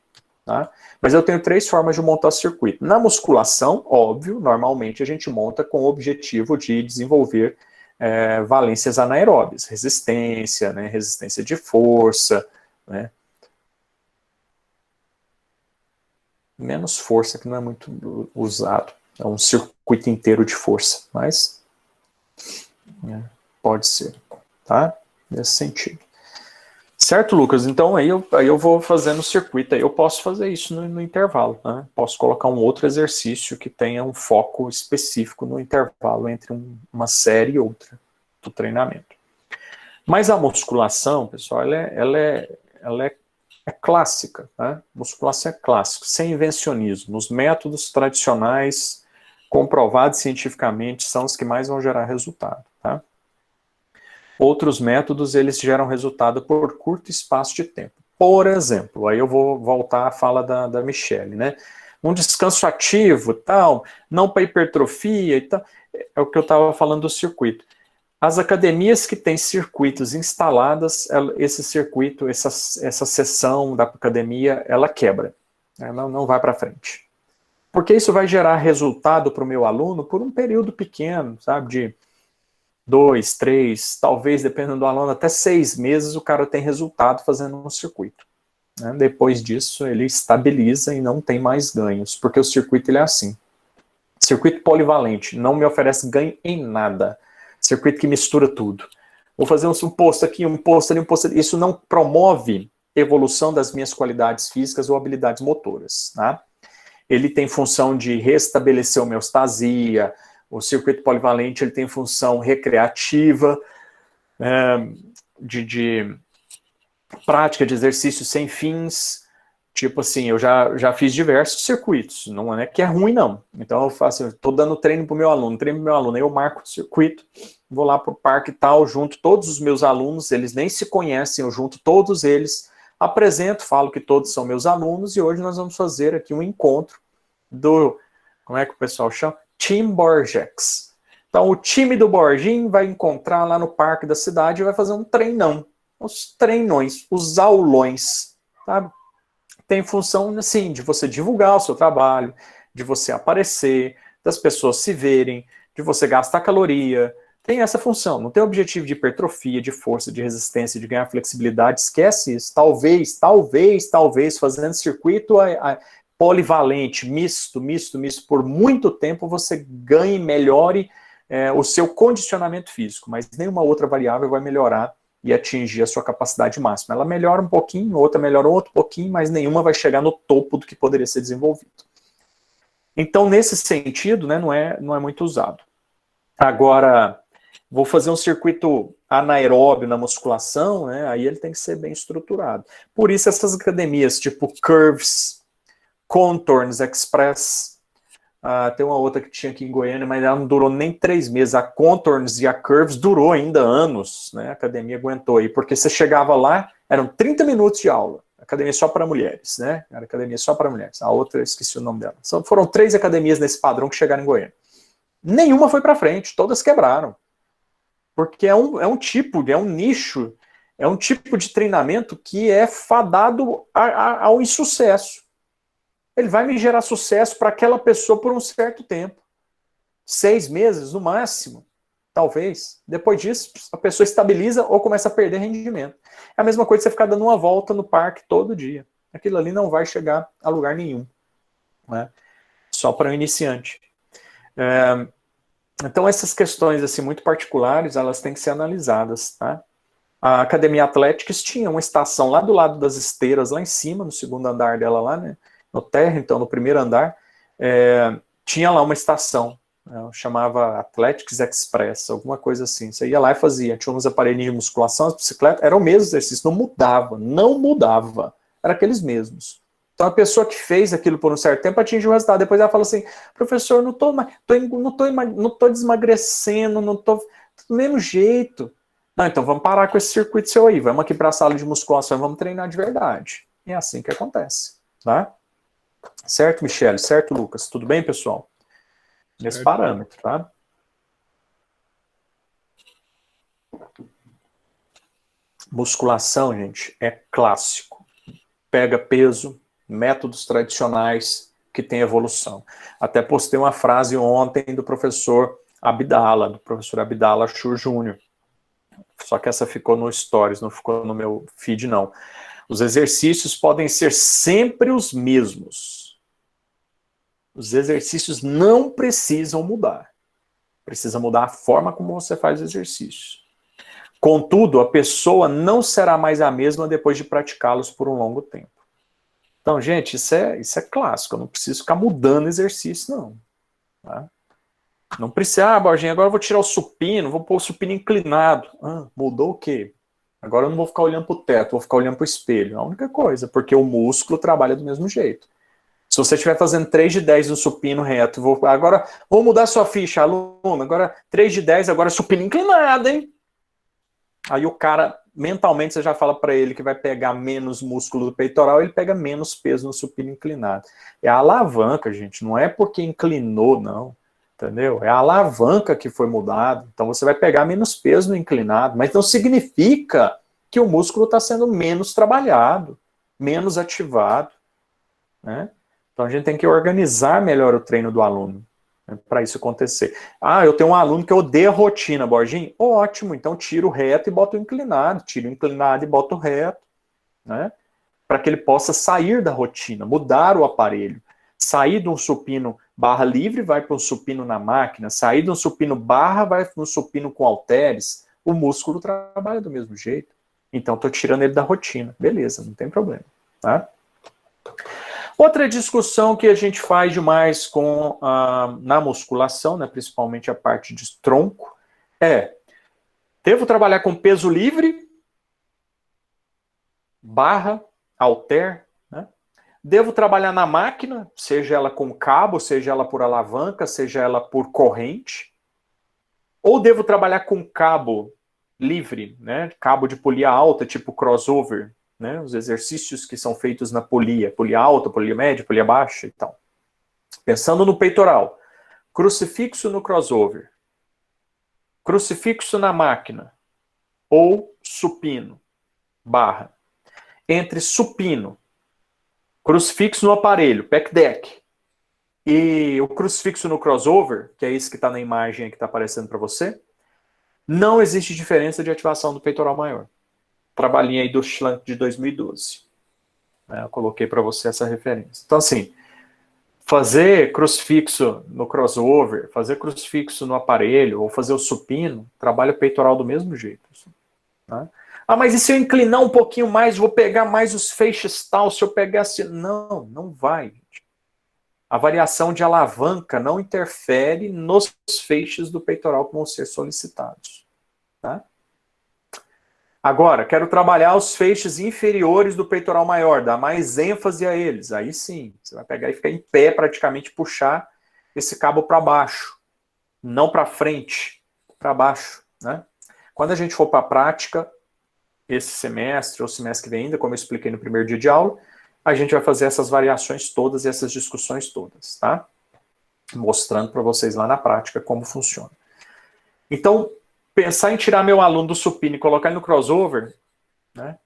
Tá? Mas eu tenho 3 formas de montar circuito. Na musculação, óbvio, normalmente a gente monta com o objetivo de desenvolver valências anaeróbias, resistência, né, resistência de força, né, menos força, que não é muito usado, é um circuito inteiro de força, mas pode ser, tá? Nesse sentido. Certo, Lucas? Então aí eu vou fazendo o circuito, aí eu posso fazer isso no intervalo, né? Posso colocar um outro exercício que tenha um foco específico no intervalo entre uma série e outra do treinamento. Mas a musculação, pessoal, ela é clássica, né? Musculação é clássica, sem invencionismo. Os métodos tradicionais, comprovados cientificamente, são os que mais vão gerar resultado, tá? Outros métodos, eles geram resultado por curto espaço de tempo. Por exemplo, aí eu vou voltar à fala da Michelle, né? Um descanso ativo, tal, não para hipertrofia e tal, é o que eu estava falando do circuito. As academias que têm circuitos instaladas, esse circuito, essa seção da academia, ela quebra, ela não vai para frente. Porque isso vai gerar resultado para o meu aluno por um período pequeno, sabe, de 2, 3, talvez, dependendo do aluno, até 6 meses o cara tem resultado fazendo um circuito. Né? Depois disso, ele estabiliza e não tem mais ganhos, porque o circuito ele é assim. Circuito polivalente, não me oferece ganho em nada. Circuito que mistura tudo. Vou fazer um posto aqui, um posto ali, um posto ali. Isso não promove evolução das minhas qualidades físicas ou habilidades motoras. Tá? Ele tem função de restabelecer a homeostasia. O circuito polivalente ele tem função recreativa, de prática de exercícios sem fins. Tipo assim, eu já fiz diversos circuitos, não é que é ruim não. Então eu faço, estou dando treino para o meu aluno, aí eu marco o circuito, vou lá para o parque e tal, junto todos os meus alunos, eles nem se conhecem, eu junto todos eles, apresento, falo que todos são meus alunos, e hoje nós vamos fazer aqui um encontro como é que o pessoal chama? Team Borgex. Então o time do Borginho vai encontrar lá no parque da cidade e vai fazer um treinão, os treinões, os aulões, sabe? Tem função, assim, de você divulgar o seu trabalho, de você aparecer, das pessoas se verem, de você gastar caloria. Tem essa função. Não tem objetivo de hipertrofia, de força, de resistência, de ganhar flexibilidade. Esquece isso. Talvez, fazendo circuito polivalente, misto, por muito tempo você ganhe, melhore o seu condicionamento físico, mas nenhuma outra variável vai melhorar e atingir a sua capacidade máxima. Ela melhora um pouquinho, outra melhora outro pouquinho, mas nenhuma vai chegar no topo do que poderia ser desenvolvido. Então, nesse sentido, né, não é muito usado. Agora, vou fazer um circuito anaeróbio na musculação, né, aí ele tem que ser bem estruturado. Por isso, essas academias tipo Curves, Contours Express, tem uma outra que tinha aqui em Goiânia, mas ela não durou nem 3 meses. A Contours e a Curves durou ainda anos, né? A academia aguentou aí, porque você chegava lá, eram 30 minutos de aula. Academia só para mulheres, né? Era academia só para mulheres. A outra, eu esqueci o nome dela. Foram 3 academias nesse padrão que chegaram em Goiânia. Nenhuma foi para frente, todas quebraram. Porque é um tipo, é um nicho, é um tipo de treinamento que é fadado ao insucesso. Ele vai me gerar sucesso para aquela pessoa por um certo tempo. 6 meses, no máximo, talvez. Depois disso, a pessoa estabiliza ou começa a perder rendimento. É a mesma coisa que você ficar dando uma volta no parque todo dia. Aquilo ali não vai chegar a lugar nenhum. Né? Só para o iniciante. Então, essas questões assim, muito particulares, elas têm que ser analisadas. Tá? A Academia Athletics tinha uma estação lá do lado das esteiras, lá em cima, no segundo andar dela, lá, né? No térreo, então, no primeiro andar, tinha lá uma estação, né? Chamava Athletics Express, alguma coisa assim. Você ia lá e fazia, tinha uns aparelhinhos de musculação, as bicicletas, era o mesmo exercício, não mudava, era aqueles mesmos. Então, a pessoa que fez aquilo por um certo tempo atingiu o resultado. Depois ela fala assim, professor, não tô desmagrecendo, não tô do mesmo jeito. Não, então vamos parar com esse circuito seu aí, vamos aqui para a sala de musculação e vamos treinar de verdade. É assim que acontece, tá? Certo, Michele? Certo, Lucas? Tudo bem, pessoal? Nesse Certo. parâmetro, tá? Musculação, gente, é clássico. Pega peso, métodos tradicionais que tem evolução. Até postei uma frase ontem do professor Abdala Shur Júnior. Só que essa ficou no Stories, não ficou no meu feed, não. Os exercícios podem ser sempre os mesmos. Os exercícios não precisam mudar. Precisa mudar a forma como você faz o exercício. Contudo, a pessoa não será mais a mesma depois de praticá-los por um longo tempo. Então, gente, isso é clássico. Eu não preciso ficar mudando exercício, não. Tá? Não precisa, Borginha, agora eu vou tirar o supino, vou pôr o supino inclinado. Mudou o quê? Agora eu não vou ficar olhando para o teto, vou ficar olhando para o espelho. É a única coisa, porque o músculo trabalha do mesmo jeito. Se você estiver fazendo 3 de 10 no supino reto, agora vou mudar sua ficha, aluno, agora 3 de 10, agora supino inclinado, hein? Aí o cara, mentalmente, você já fala para ele que vai pegar menos músculo do peitoral, ele pega menos peso no supino inclinado. É a alavanca, gente, não é porque inclinou, não. Entendeu? É a alavanca que foi mudada. Então você vai pegar menos peso no inclinado, mas não significa que o músculo está sendo menos trabalhado, menos ativado. Né? Então a gente tem que organizar melhor o treino do aluno, né, para isso acontecer. Eu tenho um aluno que odeia rotina, Borginho. Ótimo, então tira o reto e bota o inclinado, tira o inclinado e bota o reto, né? Para que ele possa sair da rotina, mudar o aparelho. Sair de um supino barra livre, vai para um supino na máquina. Sair de um supino barra, vai para um supino com halteres. O músculo trabalha do mesmo jeito. Então, estou tirando ele da rotina. Beleza, não tem problema. Tá? Outra discussão que a gente faz demais na musculação, né, principalmente a parte de tronco, devo trabalhar com peso livre, barra, halter, né? Devo trabalhar na máquina, seja ela com cabo, seja ela por alavanca, seja ela por corrente. Ou devo trabalhar com cabo livre, né? Cabo de polia alta, tipo crossover, né? Os exercícios que são feitos na polia alta, polia média, polia baixa e tal. Pensando no peitoral, crucifixo no crossover, crucifixo na máquina, ou supino, barra. Entre supino, crucifixo no aparelho, pec deck, e o crucifixo no crossover, que é esse que está na imagem que está aparecendo para você, não existe diferença de ativação do peitoral maior. Trabalhinho aí do Schlank de 2012. Eu coloquei para você essa referência. Então, assim, fazer crucifixo no crossover, fazer crucifixo no aparelho, ou fazer o supino, trabalha o peitoral do mesmo jeito. Né? Mas e se eu inclinar um pouquinho mais, vou pegar mais os feixes tal, se eu pegar assim... Não vai, gente. a variação de alavanca não interfere nos feixes do peitoral que vão ser solicitados. Tá? Agora, quero trabalhar os feixes inferiores do peitoral maior, dar mais ênfase a eles. Aí sim, você vai pegar e ficar em pé, praticamente puxar esse cabo para baixo. Não para frente, para baixo. Né? Quando a gente for para a prática, esse semestre ou semestre que vem ainda, como eu expliquei no primeiro dia de aula, a gente vai fazer essas variações todas, essas discussões todas, tá? Mostrando para vocês lá na prática como funciona. Então, pensar em tirar meu aluno do supino e colocar ele no crossover, né,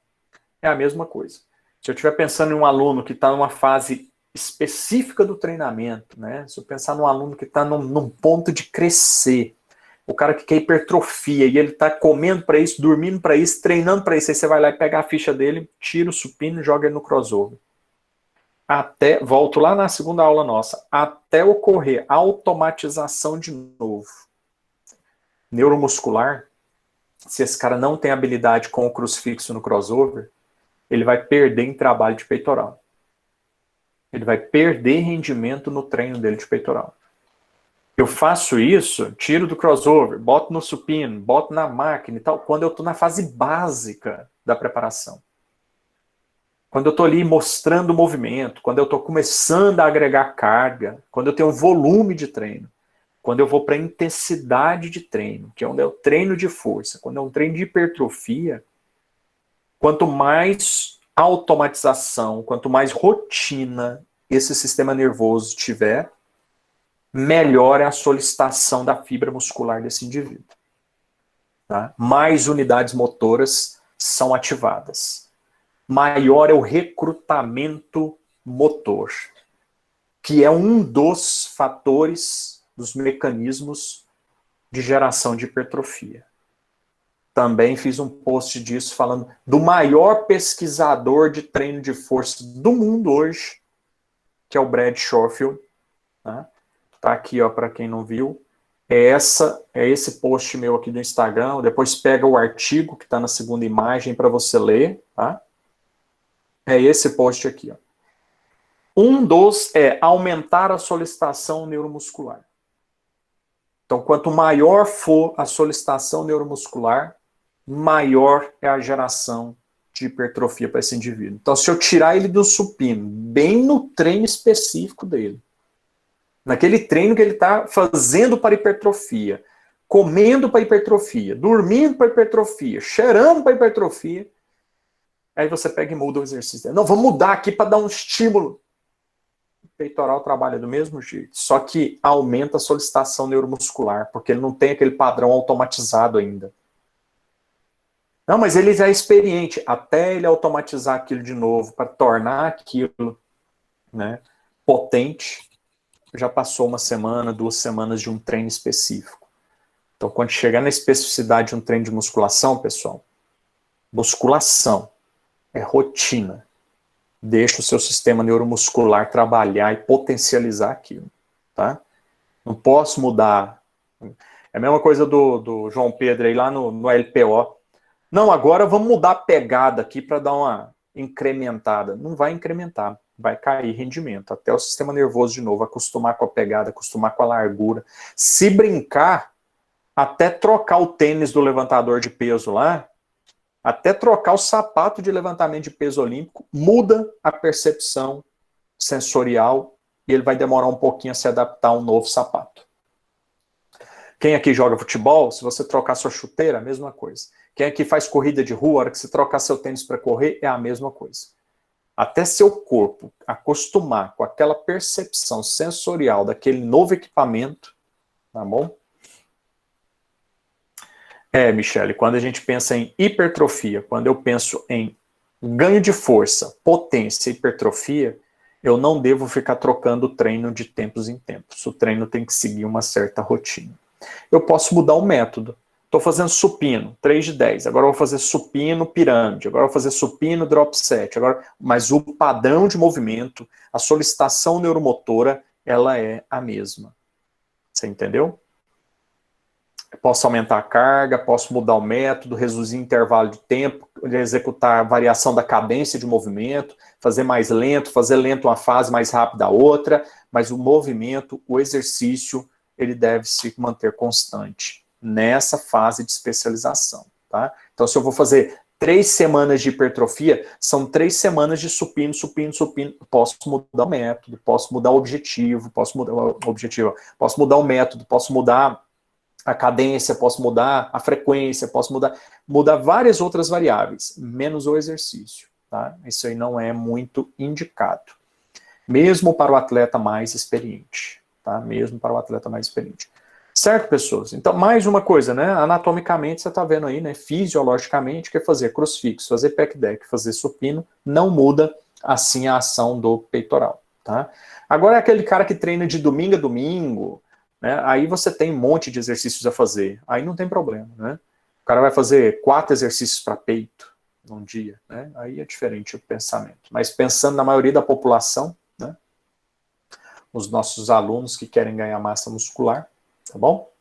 é a mesma coisa. Se eu estiver pensando em um aluno que está numa fase específica do treinamento, né, se eu pensar num aluno que está num ponto de crescer, o cara que quer hipertrofia e ele está comendo para isso, dormindo para isso, treinando para isso, aí você vai lá e pega a ficha dele, tira o supino e joga ele no crossover. Volto lá na segunda aula nossa, até ocorrer automatização de novo. Neuromuscular, se esse cara não tem habilidade com o crucifixo no crossover, ele vai perder em trabalho de peitoral. Ele vai perder rendimento no treino dele de peitoral. Eu faço isso, tiro do crossover, boto no supino, boto na máquina e tal, quando eu estou na fase básica da preparação. Quando eu estou ali mostrando o movimento, quando eu estou começando a agregar carga, quando eu tenho um volume de treino, quando eu vou para a intensidade de treino, que é onde é o treino de força, quando é um treino de hipertrofia, quanto mais automatização, quanto mais rotina esse sistema nervoso tiver, melhor é a solicitação da fibra muscular desse indivíduo. Tá? Mais unidades motoras são ativadas. Maior é o recrutamento motor, que é um dos fatores, dos mecanismos de geração de hipertrofia. Também fiz um post disso falando do maior pesquisador de treino de força do mundo hoje, que é o Brad Schofield. Tá? Tá aqui, ó, para quem não viu. É esse post meu aqui do Instagram. Depois pega o artigo que está na segunda imagem para você ler. Tá? É esse post aqui. Ó. Um dos é aumentar a solicitação neuromuscular. Então, quanto maior for a solicitação neuromuscular, maior é a geração de hipertrofia para esse indivíduo. Então, se eu tirar ele do supino, bem no treino específico dele, naquele treino que ele está fazendo para hipertrofia, comendo para hipertrofia, dormindo para hipertrofia, cheirando para hipertrofia, aí você pega e muda o exercício. Não, vamos mudar aqui para dar um estímulo. O peitoral trabalha do mesmo jeito, só que aumenta a solicitação neuromuscular, porque ele não tem aquele padrão automatizado ainda. Não, mas ele já é experiente, até ele automatizar aquilo de novo, para tornar aquilo, né, potente, já passou uma semana, 2 semanas de um treino específico. Então, quando chegar na especificidade de um treino de musculação, pessoal, musculação é rotina. Deixa o seu sistema neuromuscular trabalhar e potencializar aquilo. Tá? Não posso mudar. É a mesma coisa do João Pedro aí lá no LPO. Não, agora vamos mudar a pegada aqui para dar uma incrementada. Não vai incrementar, vai cair rendimento. Até o sistema nervoso, de novo, acostumar com a pegada, acostumar com a largura. Se brincar, até trocar o tênis do levantador de peso lá, até trocar o sapato de levantamento de peso olímpico, muda a percepção sensorial e ele vai demorar um pouquinho a se adaptar a um novo sapato. Quem aqui joga futebol, se você trocar sua chuteira, a mesma coisa. Quem aqui faz corrida de rua, a hora que você trocar seu tênis para correr, é a mesma coisa. Até seu corpo acostumar com aquela percepção sensorial daquele novo equipamento, tá bom? Michele, quando a gente pensa em hipertrofia, quando eu penso em ganho de força, potência e hipertrofia, eu não devo ficar trocando o treino de tempos em tempos. O treino tem que seguir uma certa rotina. Eu posso mudar o método. Estou fazendo supino, 3 de 10. Agora eu vou fazer supino pirâmide. Agora eu vou fazer supino drop set. Mas o padrão de movimento, a solicitação neuromotora, ela é a mesma. Você entendeu? Posso aumentar a carga, posso mudar o método, reduzir o intervalo de tempo, executar a variação da cadência de movimento, fazer mais lento, fazer lento uma fase, mais rápida a outra, mas o movimento, o exercício, ele deve se manter constante nessa fase de especialização, tá? Então, se eu vou fazer 3 semanas de hipertrofia, são 3 semanas de supino, supino, supino. Posso mudar o método, posso mudar o objetivo, posso mudar o método, posso mudar a cadência, posso mudar a frequência, posso mudar várias outras variáveis, menos o exercício, tá? Isso aí não é muito indicado. Mesmo para o atleta mais experiente, tá? Mesmo para o atleta mais experiente. Certo, pessoas? Então, mais uma coisa, né? Anatomicamente, você está vendo aí, né? Fisiologicamente, que é fazer crucifixo, fazer pec deck, fazer supino, não muda, assim, a ação do peitoral, tá? Agora, é aquele cara que treina de domingo a domingo, né? Aí você tem um monte de exercícios a fazer. Aí não tem problema, né? O cara vai fazer 4 exercícios para peito num dia, né? Aí é diferente o pensamento. Mas pensando na maioria da população, né? Os nossos alunos que querem ganhar massa muscular, tá bom?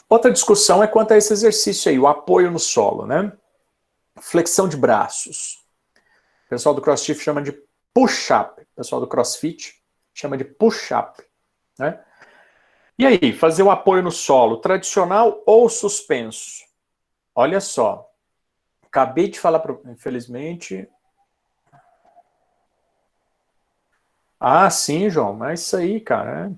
Outra discussão é quanto a esse exercício aí, o apoio no solo, né? Flexão de braços. O pessoal do CrossFit chama de push-up. O pessoal do CrossFit chama de push-up, né? E aí, fazer o apoio no solo, tradicional ou suspenso? Olha só. Acabei de falar, infelizmente... Ah, sim, João, mas isso aí, cara,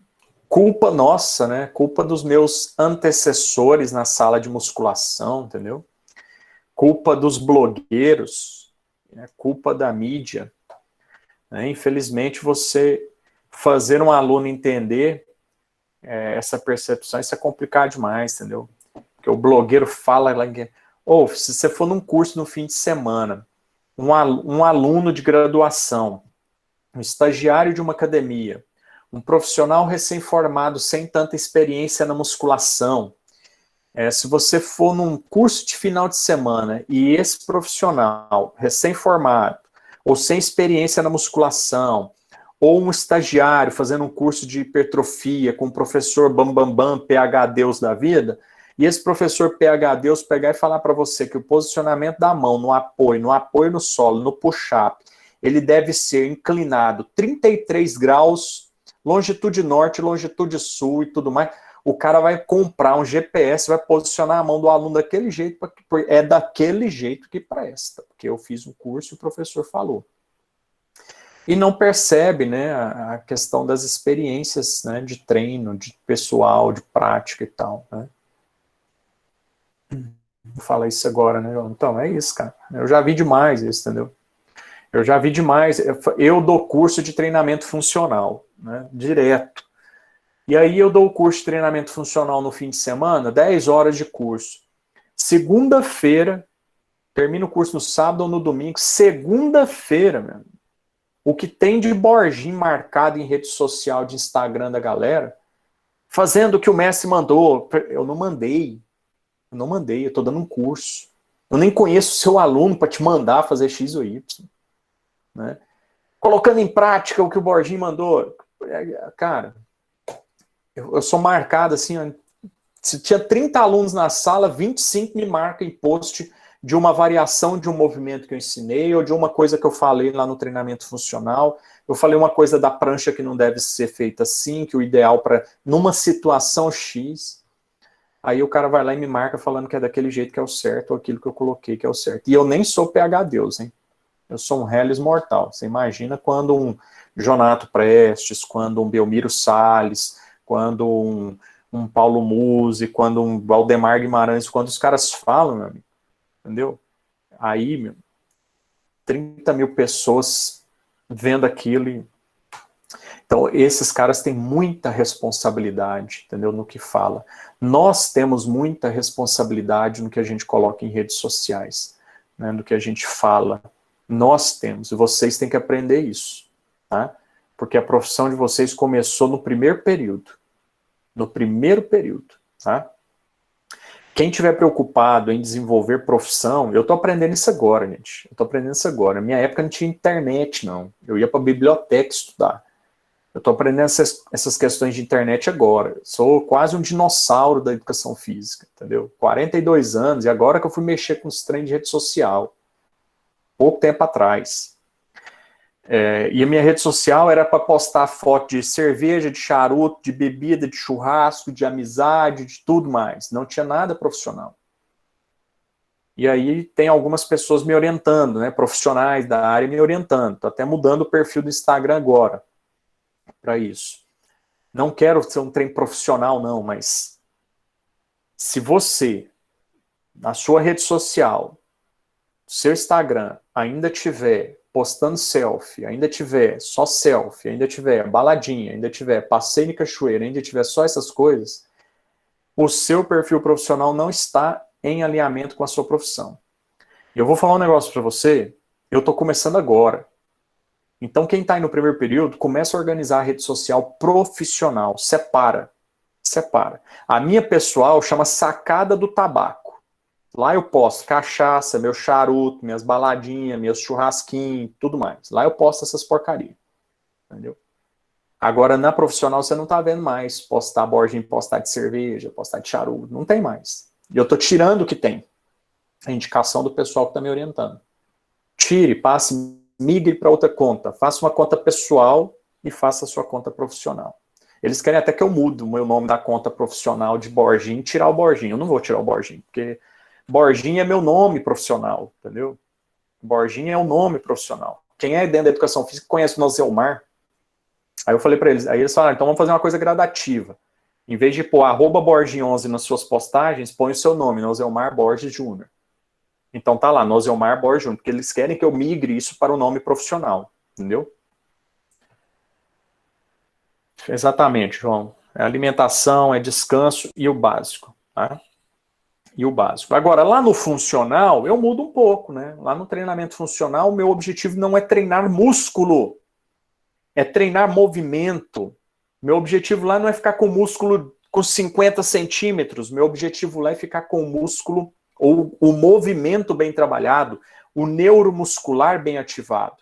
culpa nossa, né? Culpa dos meus antecessores na sala de musculação, entendeu? Culpa dos blogueiros, né? Culpa da mídia. Né? Infelizmente, você fazer um aluno entender essa percepção, isso é complicado demais, entendeu? Porque o blogueiro fala lá que... Ou, se você for num curso no fim de semana, um aluno de graduação, um estagiário de uma academia, um profissional recém-formado sem tanta experiência na musculação, se você for num curso de final de semana e esse profissional recém-formado ou sem experiência na musculação, ou um estagiário fazendo um curso de hipertrofia com o professor Bambambam, PH Deus da vida, e esse professor PH Deus pegar e falar para você que o posicionamento da mão no apoio no solo, no push-up, ele deve ser inclinado 33 graus, longitude norte, longitude sul e tudo mais. O cara vai comprar um GPS, vai posicionar a mão do aluno daquele jeito, é daquele jeito que presta, porque eu fiz um curso e o professor falou. E não percebe, né, a questão das experiências, né, de treino, de pessoal, de prática e tal, né. Fala isso agora, né? Então, é isso, cara. Eu já vi demais isso, entendeu? Eu já vi demais. Eu dou curso de treinamento funcional, né? Direto. E aí eu dou o curso de treinamento funcional no fim de semana, 10 horas de curso. Segunda-feira, termino o curso no sábado ou no domingo. Segunda-feira, meu. O que tem de Borginho marcado em rede social de Instagram da galera, fazendo o que o mestre mandou. Eu não mandei, eu tô dando um curso. Eu nem conheço o seu aluno para te mandar fazer X ou Y. Né? Colocando em prática o que o Borginho mandou. Cara, eu sou marcado assim, se tinha 30 alunos na sala, 25 me marcam em post de uma variação de um movimento que eu ensinei, ou de uma coisa que eu falei lá no treinamento funcional. Eu falei uma coisa da prancha que não deve ser feita assim, que o ideal para numa situação X. Aí o cara vai lá e me marca falando que é daquele jeito que é o certo, ou aquilo que eu coloquei que é o certo. E eu nem sou PH Deus, hein? Eu sou um Hellis mortal. Você imagina quando um Jonato Prestes, quando um Belmiro Salles, quando um Paulo Musi, quando um Valdemar Guimarães, quando os caras falam, meu amigo, entendeu? Aí, 30 mil pessoas vendo aquilo. Então, esses caras têm muita responsabilidade, entendeu, no que fala. Nós temos muita responsabilidade no que a gente coloca em redes sociais, né, no que a gente fala. Nós temos, e vocês têm que aprender isso, tá? Porque a profissão de vocês começou no primeiro período. No primeiro período, tá? Quem estiver preocupado em desenvolver profissão, eu estou aprendendo isso agora, gente. Eu estou aprendendo isso agora. Na minha época não tinha internet, não. Eu ia para a biblioteca estudar. Eu estou aprendendo essas questões de internet agora. Sou quase um dinossauro da educação física, entendeu? 42 anos, e agora que eu fui mexer com os trem de rede social. Pouco tempo atrás. E a minha rede social era para postar foto de cerveja, de charuto, de bebida, de churrasco, de amizade, de tudo mais. Não tinha nada profissional. E aí tem algumas pessoas me orientando, né? Profissionais da área me orientando. Estou até mudando o perfil do Instagram agora para isso. Não quero ser um trem profissional, não, mas se você, na sua rede social, seu Instagram, ainda tiver postando selfie, ainda tiver só selfie, ainda tiver baladinha, ainda tiver passeio em cachoeira, ainda tiver só essas coisas, o seu perfil profissional não está em alinhamento com a sua profissão. E eu vou falar um negócio para você, eu estou começando agora. Então quem está aí no primeiro período, começa a organizar a rede social profissional, separa. A minha pessoal chama Sacada do Tabaco. Lá eu posto cachaça, meu charuto, minhas baladinhas, meus churrasquinhos, tudo mais. Lá eu posto essas porcarias. Entendeu? Agora, na profissional, você não tá vendo mais postar borginha, postar de cerveja, postar de charuto. Não tem mais. E eu tô tirando o que tem. A indicação do pessoal que tá me orientando. Tire, passe, migre para outra conta. Faça uma conta pessoal e faça a sua conta profissional. Eles querem até que eu mude o meu nome da conta profissional de Borginho e tirar o Borginho. Eu não vou tirar o Borginho, porque Borginho é meu nome profissional, entendeu? Borginho é um nome profissional. Quem é dentro da educação física conhece o Noselmar. Aí eu falei para eles, aí eles falaram, então vamos fazer uma coisa gradativa. Em vez de pôr @Borges11 nas suas postagens, põe o seu nome, Noselmar Borges Júnior. Então tá lá, Noselmar Borges Júnior, porque eles querem que eu migre isso para o nome profissional, entendeu? Exatamente, João. É alimentação, é descanso e o básico, tá? E o básico. Agora, lá no funcional, eu mudo um pouco, né? Lá no treinamento funcional, o meu objetivo não é treinar músculo, é treinar movimento. Meu objetivo lá não é ficar com músculo com 50 centímetros, meu objetivo lá é ficar com o músculo, ou o movimento bem trabalhado, o neuromuscular bem ativado.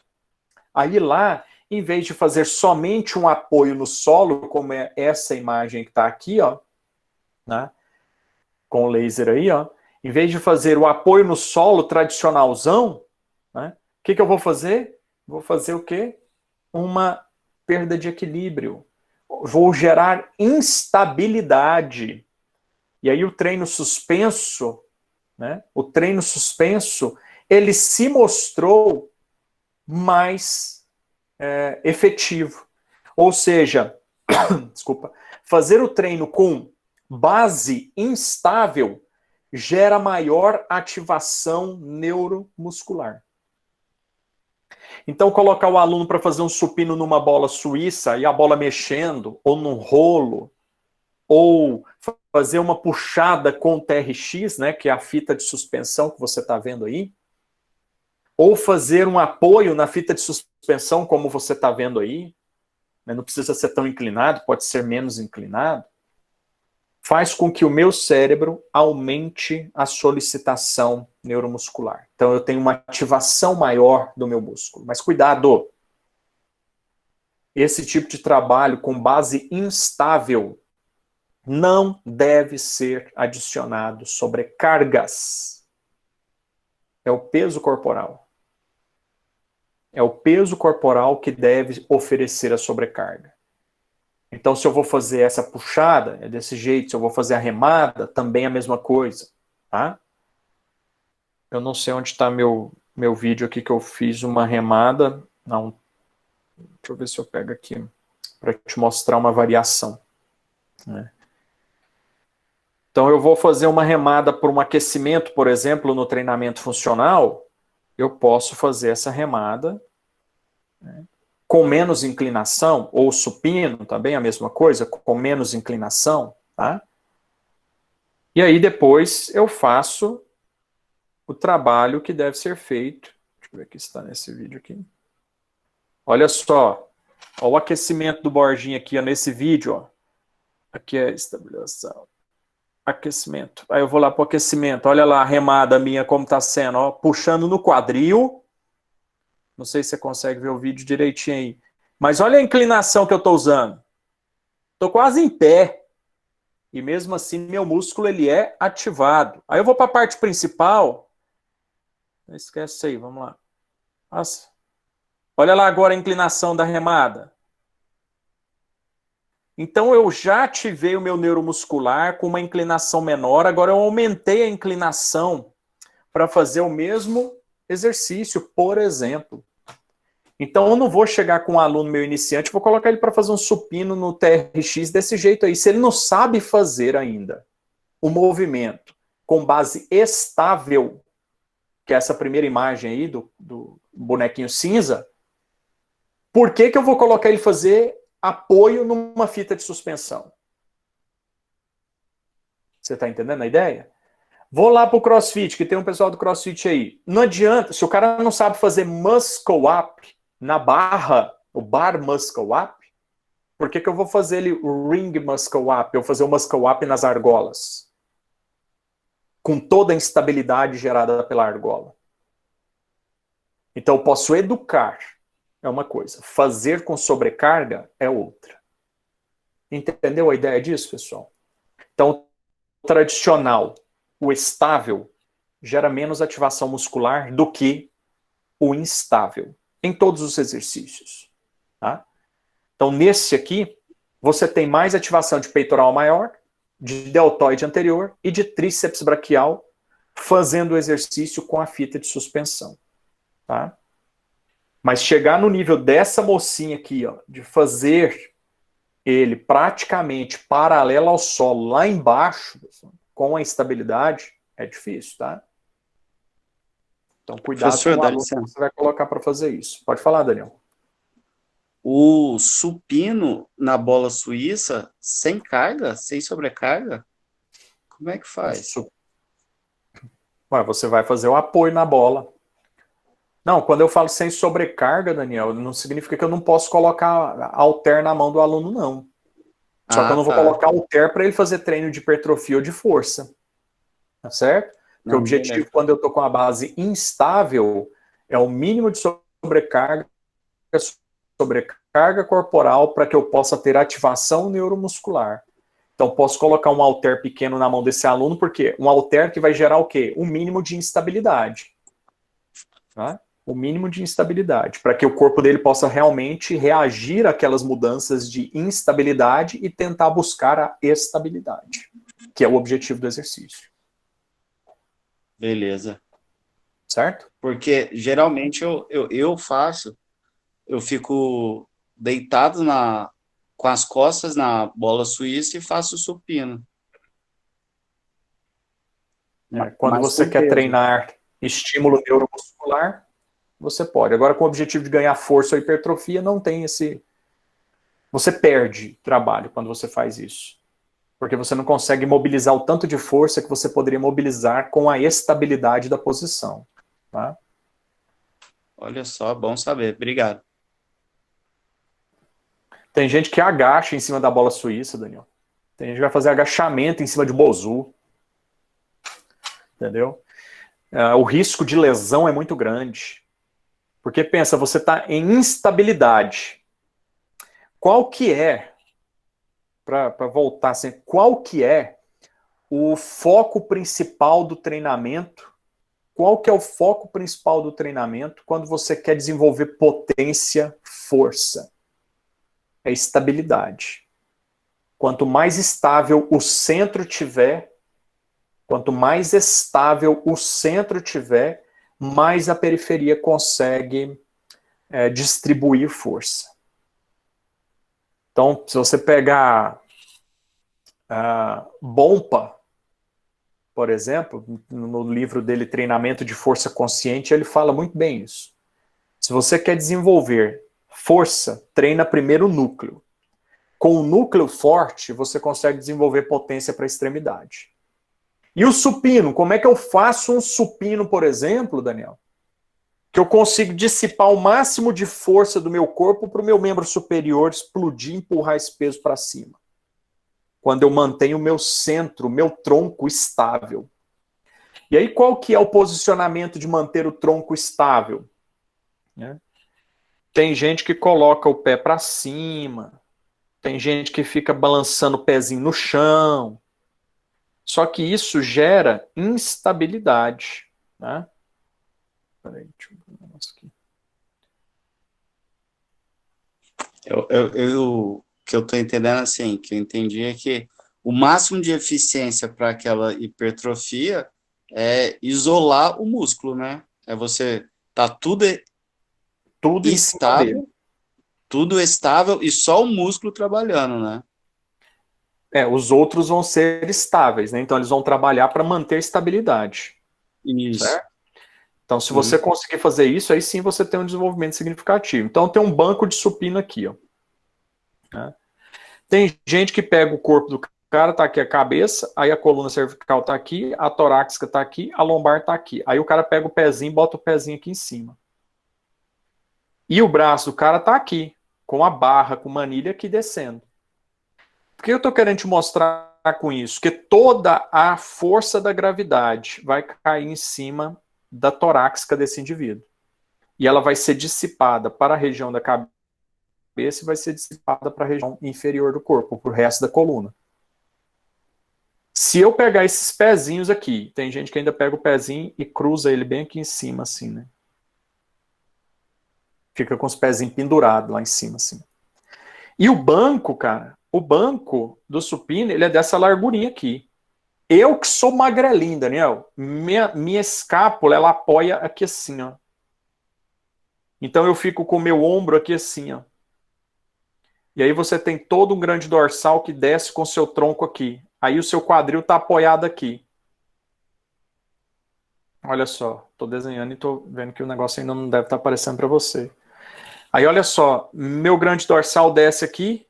Aí lá, em vez de fazer somente um apoio no solo, como é essa imagem que está aqui, ó, né? Com o laser aí, ó, em vez de fazer o apoio no solo tradicionalzão, né, o que eu vou fazer? Vou fazer o quê? Uma perda de equilíbrio. Vou gerar instabilidade. E aí o treino suspenso, né, ele se mostrou mais efetivo. Ou seja, desculpa, fazer o treino com base instável gera maior ativação neuromuscular. Então, colocar o aluno para fazer um supino numa bola suíça e a bola mexendo, ou num rolo, ou fazer uma puxada com o TRX, né, que é a fita de suspensão que você está vendo aí, ou fazer um apoio na fita de suspensão, como você está vendo aí, né, não precisa ser tão inclinado, pode ser menos inclinado, faz com que o meu cérebro aumente a solicitação neuromuscular. Então eu tenho uma ativação maior do meu músculo. Mas cuidado! Esse tipo de trabalho com base instável não deve ser adicionado sobrecargas. É o peso corporal. É o peso corporal que deve oferecer a sobrecarga. Então, se eu vou fazer essa puxada, é desse jeito. Se eu vou fazer a remada, também é a mesma coisa. Tá? Eu não sei onde está meu vídeo aqui que eu fiz uma remada. Não. Deixa eu ver se eu pego aqui para te mostrar uma variação. Né? Então, eu vou fazer uma remada por um aquecimento, por exemplo, no treinamento funcional. Eu posso fazer essa remada, né, com menos inclinação, ou supino, também a mesma coisa, com menos inclinação, tá? E aí depois eu faço o trabalho que deve ser feito. Deixa eu ver aqui se está nesse vídeo aqui. Olha só, ó, o aquecimento do Borginho aqui, ó, nesse vídeo, ó. Aqui é estabilização. Aquecimento. Aí eu vou lá para o aquecimento. Olha lá a remada minha como está sendo, ó, puxando no quadril. Não sei se você consegue ver o vídeo direitinho aí. Mas olha a inclinação que eu estou usando. Estou quase em pé. E mesmo assim, meu músculo ele é ativado. Aí eu vou para a parte principal. Não esquece isso aí, vamos lá. Nossa. Olha lá agora a inclinação da remada. Então eu já ativei o meu neuromuscular com uma inclinação menor. Agora eu aumentei a inclinação para fazer o mesmo exercício, por exemplo. Então eu não vou chegar com um aluno meu iniciante, vou colocar ele para fazer um supino no TRX desse jeito aí. Se ele não sabe fazer ainda o movimento com base estável, que é essa primeira imagem aí do bonequinho cinza, por que que eu vou colocar ele fazer apoio numa fita de suspensão? Você está entendendo a ideia? Vou lá para o CrossFit, que tem um pessoal do CrossFit aí. Não adianta, se o cara não sabe fazer muscle up na barra, o bar muscle up, por que que eu vou fazer ele o ring muscle up? Eu vou fazer o muscle up nas argolas? Com toda a instabilidade gerada pela argola. Então eu posso educar, é uma coisa. Fazer com sobrecarga é outra. Entendeu a ideia disso, pessoal? Então, o tradicional, o estável, gera menos ativação muscular do que o instável, em todos os exercícios. Tá? Então, nesse aqui, você tem mais ativação de peitoral maior, de deltoide anterior e de tríceps braquial, fazendo o exercício com a fita de suspensão. Tá? Mas chegar no nível dessa mocinha aqui, ó, de fazer ele praticamente paralelo ao solo, lá embaixo, com a instabilidade, é difícil, tá? Então, cuidado Professor, com o dá aluno que licença. você vai colocar para fazer isso. Pode falar, Daniel. O supino na bola suíça, sem carga, sem sobrecarga, como é que faz? Ué, você vai fazer o apoio na bola. Não, quando eu falo sem sobrecarga, Daniel, não significa que eu não posso colocar halter na mão do aluno, não. Só que eu não vou colocar halter para ele fazer treino de hipertrofia ou de força. Tá certo? Porque o objetivo, beleza. quando eu estou com a base instável, é o mínimo de sobrecarga corporal para que eu possa ter ativação neuromuscular. Então, posso colocar um halter pequeno na mão desse aluno, porque um halter que vai gerar o quê? O mínimo de instabilidade. Tá? O mínimo de instabilidade, para que o corpo dele possa realmente reagir àquelas mudanças de instabilidade e tentar buscar a estabilidade, que é o objetivo do exercício. Beleza. Certo? Porque geralmente eu fico deitado com as costas na bola suíça e faço supino. Quando Mas você com quer peso. treinar estímulo neuromuscular, você pode. Agora, com o objetivo de ganhar força ou hipertrofia, não tem esse... Você perde trabalho quando você faz isso. Porque você não consegue mobilizar o tanto de força que você poderia mobilizar com a estabilidade da posição. Tá? Olha só, bom saber. Obrigado. Tem gente que agacha em cima da bola suíça, Daniel. Tem gente que vai fazer agachamento em cima de bozu. Entendeu? O risco de lesão é muito grande. Porque pensa, você está em instabilidade. Qual que é, para voltar assim, qual que é o foco principal do treinamento? Qual que é o foco principal do treinamento quando você quer desenvolver potência, força? É estabilidade. Quanto mais estável o centro tiver, quanto mais estável o centro tiver, mais a periferia consegue distribuir força. Então, se você pegar Bompa, por exemplo, no livro dele Treinamento de Força Consciente, ele fala muito bem isso. Se você quer desenvolver força, treina primeiro o núcleo. Com o núcleo forte, você consegue desenvolver potência para a extremidade. E o supino? Como é que eu faço um supino, por exemplo, Daniel? Que eu consigo dissipar o máximo de força do meu corpo para o meu membro superior explodir e empurrar esse peso para cima. Quando eu mantenho o meu centro, o meu tronco estável. E aí qual que é o posicionamento de manter o tronco estável? Tem gente que coloca o pé para cima, tem gente que fica balançando o pezinho no chão. Só que isso gera instabilidade, né? Peraí, deixa eu ver um negócio aqui. O que eu estou entendendo assim, que eu entendi é que o máximo de eficiência para aquela hipertrofia é isolar o músculo, né? É você tá Tudo em cima dele. tudo estável e só o músculo trabalhando, né? Os outros vão ser estáveis, né? Então eles vão trabalhar para manter a estabilidade. Isso. Certo? Então, se você conseguir fazer isso, aí sim você tem um desenvolvimento significativo. Então, tem um banco de supino aqui, ó. Né? Tem gente que pega o corpo do cara, tá aqui a cabeça, aí a coluna cervical tá aqui, a torácica tá aqui, a lombar tá aqui. Aí o cara pega o pezinho e bota o pezinho aqui em cima. E o braço do cara tá aqui, com a barra, com manilha aqui descendo. Por que eu tô querendo te mostrar com isso? Que toda a força da gravidade vai cair em cima da torácica desse indivíduo. E ela vai ser dissipada para a região da cabeça e vai ser dissipada para a região inferior do corpo, para o resto da coluna. Se eu pegar esses pezinhos aqui, tem gente que ainda pega o pezinho e cruza ele bem aqui em cima, assim, né? Fica com os pezinhos pendurados lá em cima, assim. E o banco, cara, o banco do supino, ele é dessa largurinha aqui. Eu que sou magrelinho, Daniel, minha escápula, ela apoia aqui assim, ó. Então eu fico com o meu ombro aqui assim, ó. E aí você tem todo um grande dorsal que desce com o seu tronco aqui. Aí o seu quadril está apoiado aqui. Olha só, estou desenhando e estou vendo que o negócio ainda não deve estar aparecendo para você. Aí olha só, meu grande dorsal desce aqui,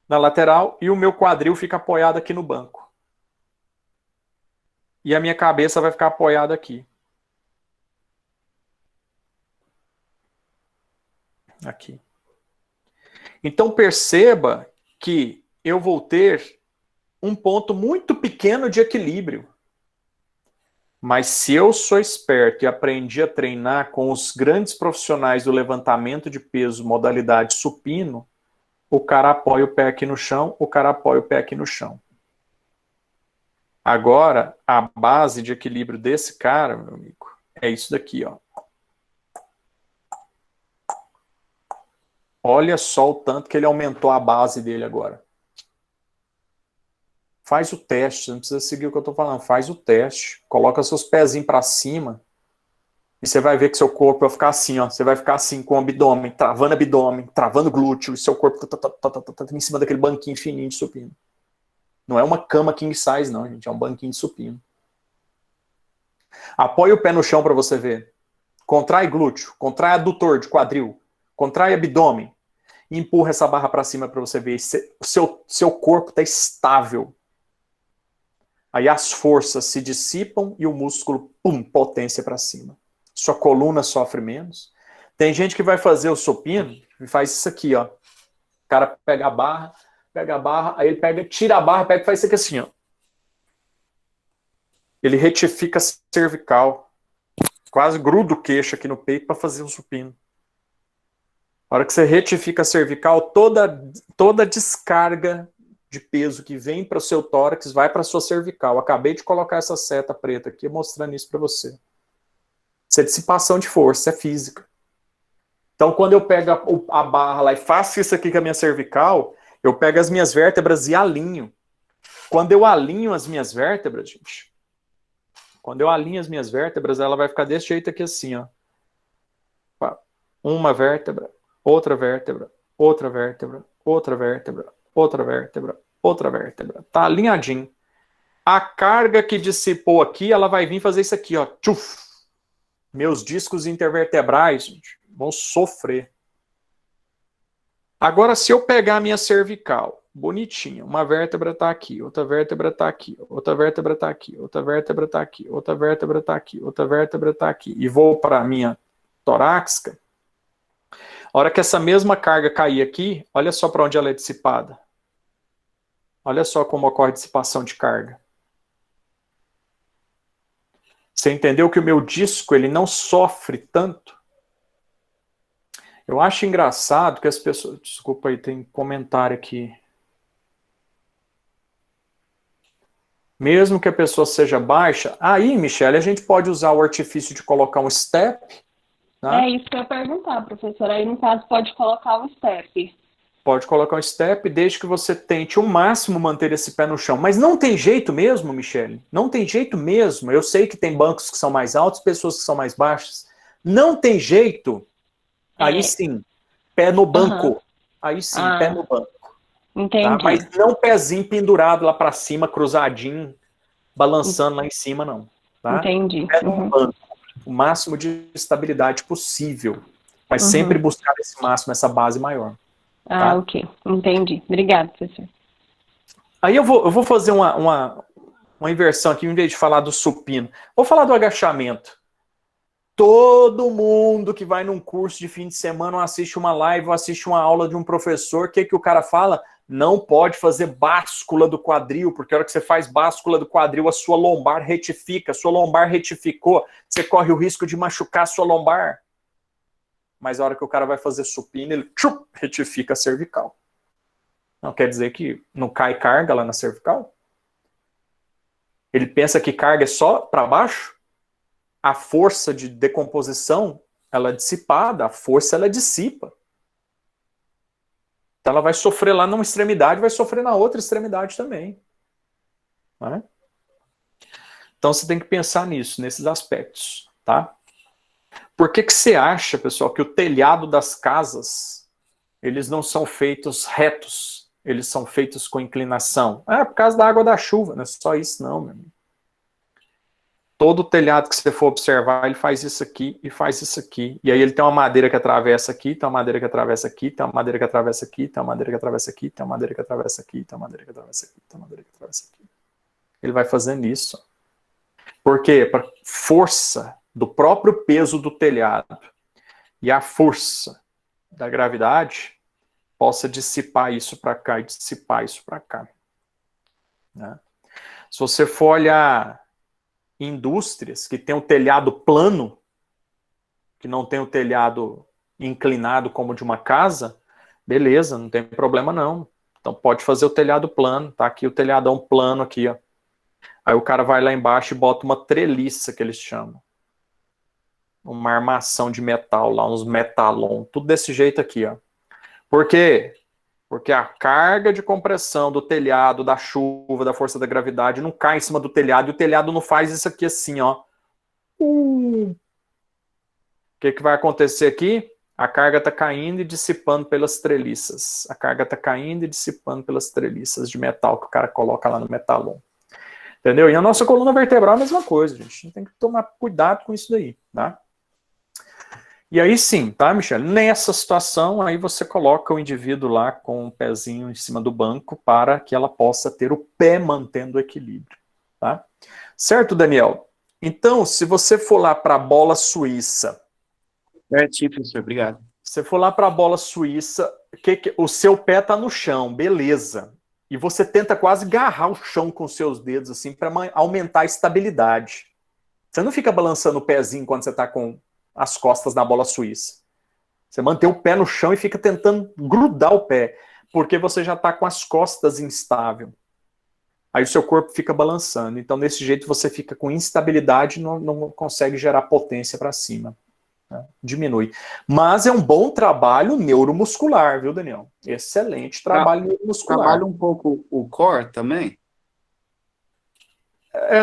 na lateral, e o meu quadril fica apoiado aqui no banco. E a minha cabeça vai ficar apoiada aqui. Aqui. Então perceba que eu vou ter um ponto muito pequeno de equilíbrio. Mas se eu sou esperto e aprendi a treinar com os grandes profissionais do levantamento de peso, modalidade supino, o cara apoia o pé aqui no chão, o cara apoia o pé aqui no chão. Agora, a base de equilíbrio desse cara, meu amigo, é isso daqui, ó. Olha só o tanto que ele aumentou a base dele agora. Faz o teste, você não precisa seguir o que eu estou falando, faz o teste, coloca seus pezinhos para cima e você vai ver que seu corpo vai ficar assim, ó, você vai ficar assim com o abdômen, travando glúteo, e seu corpo tá em cima daquele banquinho fininho de supino. Não é uma cama king size não, gente, é um banquinho de supino. Apoie o pé no chão para você ver. Contrai glúteo, contrai adutor de quadril, contrai abdômen e empurra essa barra para cima para você ver. O seu corpo está estável. Aí as forças se dissipam e o músculo, pum, potência para cima. Sua coluna sofre menos. Tem gente que vai fazer o supino e faz isso aqui, ó. O cara pega a barra, aí ele pega, tira a barra, pega e faz isso aqui assim, ó. Ele retifica a cervical. Quase gruda o queixo aqui no peito para fazer o supino. A hora que você retifica a cervical, toda descarga de peso que vem para o seu tórax vai para a sua cervical. Acabei de colocar essa seta preta aqui mostrando isso para você. Isso é dissipação de força, é física. Então, quando eu pego a barra lá e faço isso aqui com a minha cervical, eu pego as minhas vértebras e alinho. Quando eu alinho as minhas vértebras, gente, ela vai ficar desse jeito aqui assim, ó. Uma vértebra, outra vértebra, outra vértebra, outra vértebra, outra vértebra, outra vértebra. Tá alinhadinho. A carga que dissipou aqui, ela vai vir fazer isso aqui, ó. Tchuf! Meus discos intervertebrais, gente, vão sofrer. Agora, se eu pegar a minha cervical, bonitinha, uma vértebra tá aqui, outra vértebra tá aqui, outra vértebra tá aqui, outra vértebra tá aqui, outra vértebra tá aqui, outra vértebra tá aqui, e vou para a minha torácica, a hora que essa mesma carga cair aqui, olha só para onde ela é dissipada. Olha só como ocorre a dissipação de carga. Você entendeu que o meu disco ele não sofre tanto? Eu acho engraçado que as pessoas... Desculpa aí, tem comentário aqui. Mesmo que a pessoa seja baixa, aí, Michele, a gente pode usar o artifício de colocar um step, né? É isso que eu ia perguntar, professor. Aí, no caso, pode colocar o step. Pode colocar um step, desde que você tente o máximo manter esse pé no chão. Mas não tem jeito mesmo, Michele? Não tem jeito mesmo. Eu sei que tem bancos que são mais altos, pessoas que são mais baixas. Não tem jeito. Aí sim, pé no banco. Aí sim, pé no banco. Entendi. Tá? Mas não pezinho pendurado lá para cima, cruzadinho, balançando lá em cima, não. Tá? Entendi. Pé no banco. O máximo de estabilidade possível. Mas sempre buscar esse máximo, essa base maior. Tá? Ok. Entendi. Obrigada, professor. Aí eu vou fazer uma inversão aqui, em vez de falar do supino. Vou falar do agachamento. Todo mundo que vai num curso de fim de semana ou assiste uma live ou assiste uma aula de um professor, o que o cara fala? Não pode fazer báscula do quadril, porque a hora que você faz báscula do quadril, a sua lombar retifica. A sua lombar retificou, você corre o risco de machucar a sua lombar. Mas a hora que o cara vai fazer supino, ele retifica a cervical. Não quer dizer que não cai carga lá na cervical? Ele pensa que carga é só para baixo? A força de decomposição, ela é dissipada, a força ela dissipa. Então ela vai sofrer lá numa extremidade, vai sofrer na outra extremidade também. Não é? Então você tem que pensar nisso, nesses aspectos, tá? Por que você acha, pessoal, que o telhado das casas, eles não são feitos retos, eles são feitos com inclinação? É por causa da água da chuva, não é só isso não, meu amigo. Todo telhado que você for observar, ele faz isso aqui e faz isso aqui. E aí ele tem uma madeira que atravessa aqui, tem uma madeira que atravessa aqui, tem uma madeira que atravessa aqui, tem uma madeira que atravessa aqui, tem uma madeira que atravessa aqui, tem uma madeira que atravessa aqui, tem uma madeira que atravessa aqui. Ele vai fazendo isso. Por quê? Para força do próprio peso do telhado e a força da gravidade possa dissipar isso para cá e dissipar isso para cá. Né? Se você for olhar indústrias que tem o telhado plano, que não tem o telhado inclinado como de uma casa, beleza, não tem problema não. Então pode fazer o telhado plano, tá aqui o telhadão plano aqui, ó. Aí o cara vai lá embaixo e bota uma treliça, que eles chamam. Uma armação de metal lá, uns metalon, tudo desse jeito aqui, ó. Por quê? Porque a carga de compressão do telhado, da chuva, da força da gravidade, não cai em cima do telhado, e o telhado não faz isso aqui assim, ó. O que vai acontecer aqui? A carga está caindo e dissipando pelas treliças. A carga está caindo e dissipando pelas treliças de metal que o cara coloca lá no metalon. Entendeu? E a nossa coluna vertebral é a mesma coisa, gente. A gente tem que tomar cuidado com isso daí, tá? E aí sim, tá, Michele? Nessa situação, aí você coloca o indivíduo lá com o pezinho em cima do banco para que ela possa ter o pé mantendo o equilíbrio, tá? Certo, Daniel? Então, se você for lá para a bola suíça... Certinho, professor, obrigado. Se você for lá para a bola suíça, o seu pé está no chão, beleza. E você tenta quase agarrar o chão com os seus dedos, assim, para aumentar a estabilidade. Você não fica balançando o pezinho quando você está com as costas na bola suíça. Você mantém o pé no chão e fica tentando grudar o pé, porque você já está com as costas instável. Aí o seu corpo fica balançando. Então, desse jeito, você fica com instabilidade e não consegue gerar potência para cima. Né? Diminui. Mas é um bom trabalho neuromuscular, viu, Daniel? Excelente trabalho neuromuscular. Trabalha um pouco o core também?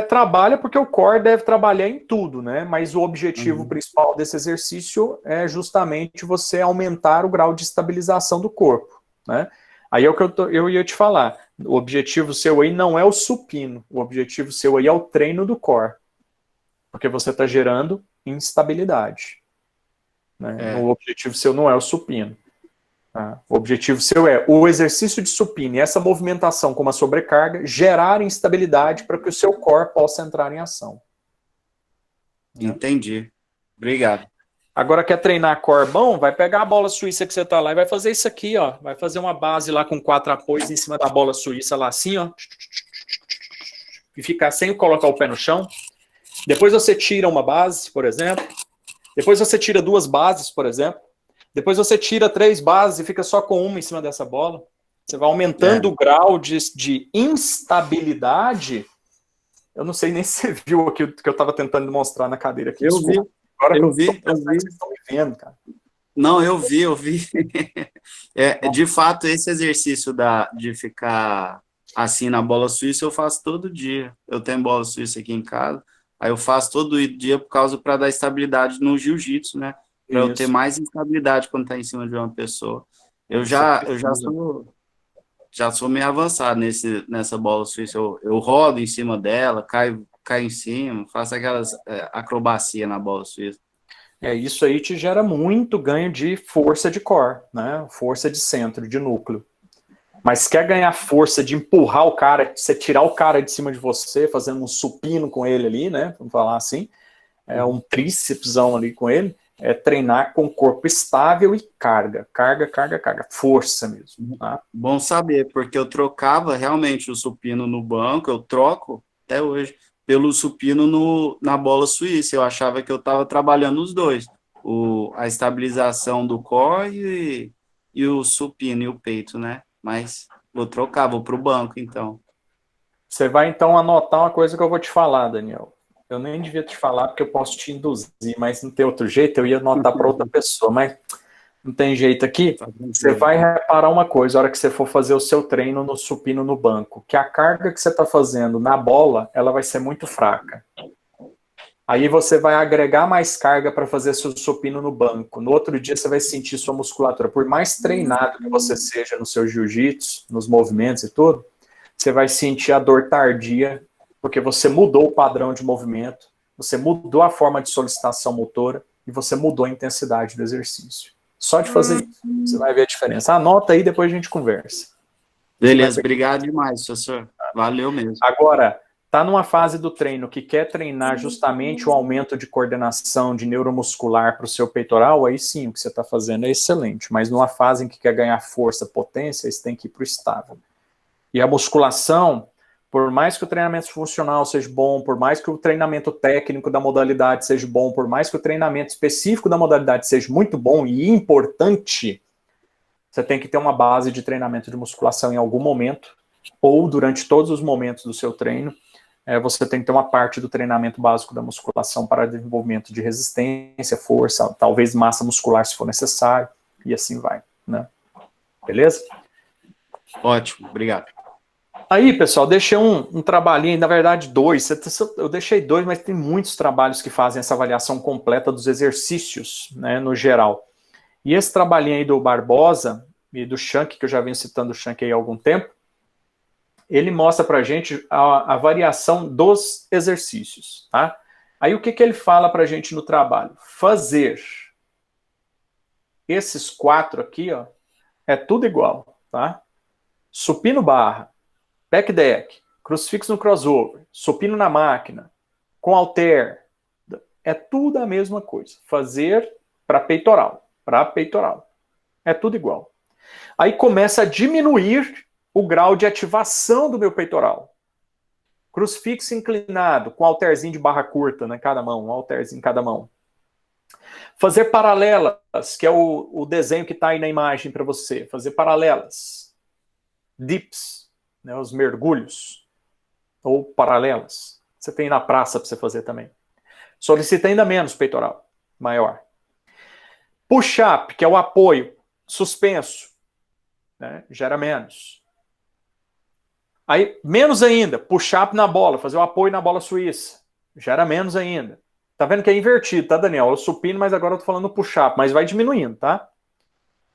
Trabalha porque o core deve trabalhar em tudo, né? Mas o objetivo principal desse exercício é justamente você aumentar o grau de estabilização do corpo, né? Aí é o que eu ia te falar. O objetivo seu aí não é o supino. O objetivo seu aí é o treino do core. Porque você está gerando instabilidade. Né? O objetivo seu não é o supino. Tá? O objetivo seu é o exercício de supino e essa movimentação com uma sobrecarga gerar instabilidade para que o seu core possa entrar em ação. Entendi. Obrigado. Agora quer treinar core bom? Vai pegar a bola suíça que você tá lá e vai fazer isso aqui, ó. Vai fazer uma base lá com 4 apoios em cima da bola suíça lá assim, ó. E ficar sem colocar o pé no chão. Depois você tira uma base, por exemplo. Depois você tira 2 bases, por exemplo. Depois você tira 3 bases e fica só com uma em cima dessa bola. Você vai aumentando o grau de instabilidade. Eu não sei nem se você viu aqui o que eu estava tentando mostrar na cadeira aqui. Eu vi, Agora eu vi, eu vocês vi. estão me vendo, cara. Não, eu vi. De fato, esse exercício de ficar assim na bola suíça eu faço todo dia. Eu tenho bola suíça aqui em casa, aí eu faço todo dia para dar estabilidade no jiu-jitsu, né? Para eu ter Isso. mais instabilidade quando tá em cima de uma pessoa. Eu Você já precisa. sou meio avançado nessa bola suíça. Eu rodo em cima dela, caio em cima, faço aquelas acrobacia na bola suíça. Isso aí te gera muito ganho de força de core, né? Força de centro, de núcleo. Mas quer ganhar força de empurrar o cara, você tirar o cara de cima de você, fazendo um supino com ele ali, né? Vamos falar assim, um trícepsão ali com ele, treinar com corpo estável e carga. Carga. Força mesmo. Tá? Bom saber, porque eu trocava realmente o supino no banco, eu troco até hoje pelo supino na bola suíça. Eu achava que eu estava trabalhando os dois, a estabilização do core e o supino e o peito, né? Mas vou trocar, vou para o banco, então. Você vai, então, anotar uma coisa que eu vou te falar, Daniel. Eu nem devia te falar, porque eu posso te induzir, mas não tem outro jeito, eu ia anotar para outra pessoa, mas não tem jeito aqui. Você vai reparar uma coisa, a hora que você for fazer o seu treino no supino no banco, que a carga que você está fazendo na bola, ela vai ser muito fraca. Aí você vai agregar mais carga para fazer seu supino no banco. No outro dia você vai sentir sua musculatura. Por mais treinado que você seja no seu jiu-jitsu, nos movimentos e tudo, você vai sentir a dor tardia, porque você mudou o padrão de movimento, você mudou a forma de solicitação motora e você mudou a intensidade do exercício. Só de fazer isso, você vai ver a diferença. Anota aí, depois a gente conversa. Beleza, obrigado demais, professor. Valeu mesmo. Agora, tá numa fase do treino que quer treinar justamente o aumento de coordenação de neuromuscular para o seu peitoral, aí sim, o que você está fazendo é excelente. Mas numa fase em que quer ganhar força, potência, você tem que ir para o estável. E a musculação, por mais que o treinamento funcional seja bom, por mais que o treinamento técnico da modalidade seja bom, por mais que o treinamento específico da modalidade seja muito bom e importante, você tem que ter uma base de treinamento de musculação em algum momento, ou durante todos os momentos do seu treino, você tem que ter uma parte do treinamento básico da musculação para desenvolvimento de resistência, força, talvez massa muscular se for necessário, e assim vai, né? Beleza? Ótimo, obrigado. Aí, pessoal, deixei um trabalhinho, na verdade 2, eu deixei 2, mas tem muitos trabalhos que fazem essa avaliação completa dos exercícios, né, no geral. E esse trabalhinho aí do Barbosa e do Shank, que eu já venho citando o Shank aí há algum tempo, ele mostra pra gente a variação dos exercícios, tá? Aí o que ele fala pra gente no trabalho? Fazer esses 4 aqui, ó, é tudo igual, tá? Supino barra, back deck, crucifixo no crossover, supino na máquina, com halter, é tudo a mesma coisa. Fazer para peitoral. É tudo igual. Aí começa a diminuir o grau de ativação do meu peitoral. Crucifixo inclinado, com halterzinho de barra curta, né, cada mão, um halterzinho em cada mão. Fazer paralelas, que é o desenho que está aí na imagem para você. Fazer paralelas. Dips, né, os mergulhos, ou paralelas. Você tem na praça para você fazer também. Solicita ainda menos peitoral, maior. Push-up, que é o apoio, suspenso, né, gera menos. Aí, menos ainda, push-up na bola, fazer o apoio na bola suíça, gera menos ainda. Tá vendo que é invertido, tá, Daniel? Eu supino, mas agora eu tô falando push-up, mas vai diminuindo, tá?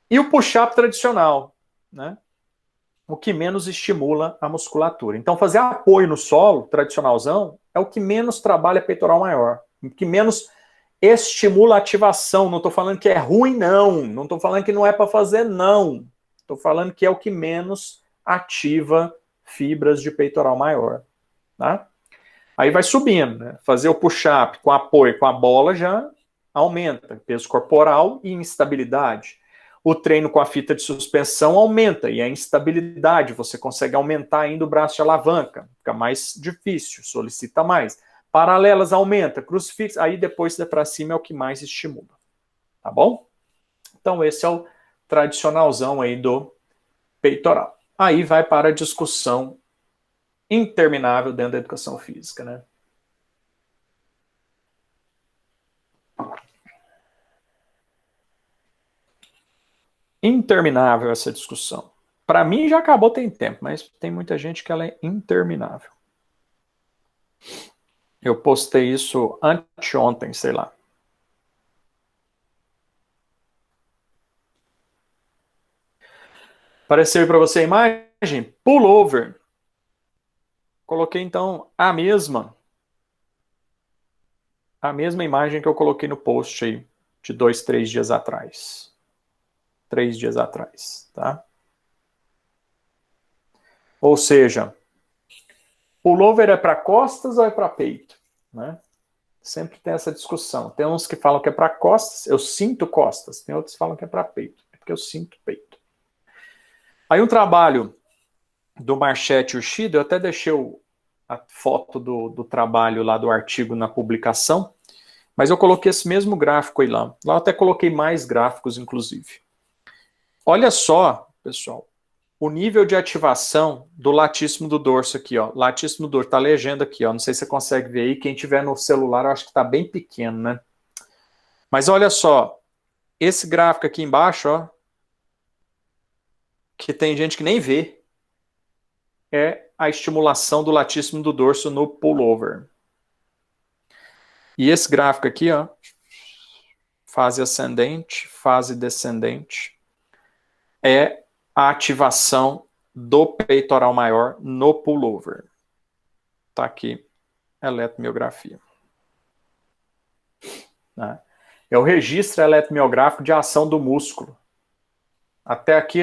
E o push-up tradicional, né? O que menos estimula a musculatura. Então, fazer apoio no solo, tradicionalzão, é o que menos trabalha peitoral maior. O que menos estimula a ativação. Não estou falando que é ruim, não. Não estou falando que não é para fazer, não. Estou falando que é o que menos ativa fibras de peitoral maior. Tá? Aí vai subindo, né? Fazer o push-up com apoio com a bola já aumenta. Peso corporal e instabilidade. O treino com a fita de suspensão aumenta, e a instabilidade, você consegue aumentar ainda o braço de alavanca, fica mais difícil, solicita mais. Paralelas aumenta, crucifixo, aí depois para cima é o que mais estimula, tá bom? Então, esse é o tradicionalzão aí do peitoral. Aí vai para a discussão interminável dentro da educação física, né? Interminável essa discussão. Para mim já acabou tem tempo, mas tem muita gente que ela é interminável. Eu postei isso anteontem, sei lá. Apareceu aí para você a imagem? Pullover. Coloquei então a mesma imagem que eu coloquei no post aí de 2, 3 dias atrás. 3 dias atrás, tá? Ou seja, pullover é para costas ou é para peito, né? Sempre tem essa discussão. Tem uns que falam que é para costas, eu sinto costas. Tem outros que falam que é para peito, é porque eu sinto peito. Aí um trabalho do Marchetti Ushida, eu até deixei a foto do trabalho lá do artigo na publicação, mas eu coloquei esse mesmo gráfico aí lá. Lá eu até coloquei mais gráficos, inclusive. Olha só, pessoal, o nível de ativação do latíssimo do dorso aqui, ó. Latíssimo do dorso, tá a legenda aqui, ó. Não sei se você consegue ver aí. Quem tiver no celular, eu acho que tá bem pequeno, né? Mas olha só, esse gráfico aqui embaixo, ó, que tem gente que nem vê, é a estimulação do latíssimo do dorso no pullover. E esse gráfico aqui, ó, fase ascendente, fase descendente, é a ativação do peitoral maior no pullover. Tá aqui, eletromiografia. Né? É o registro eletromiográfico de ação do músculo. Até aqui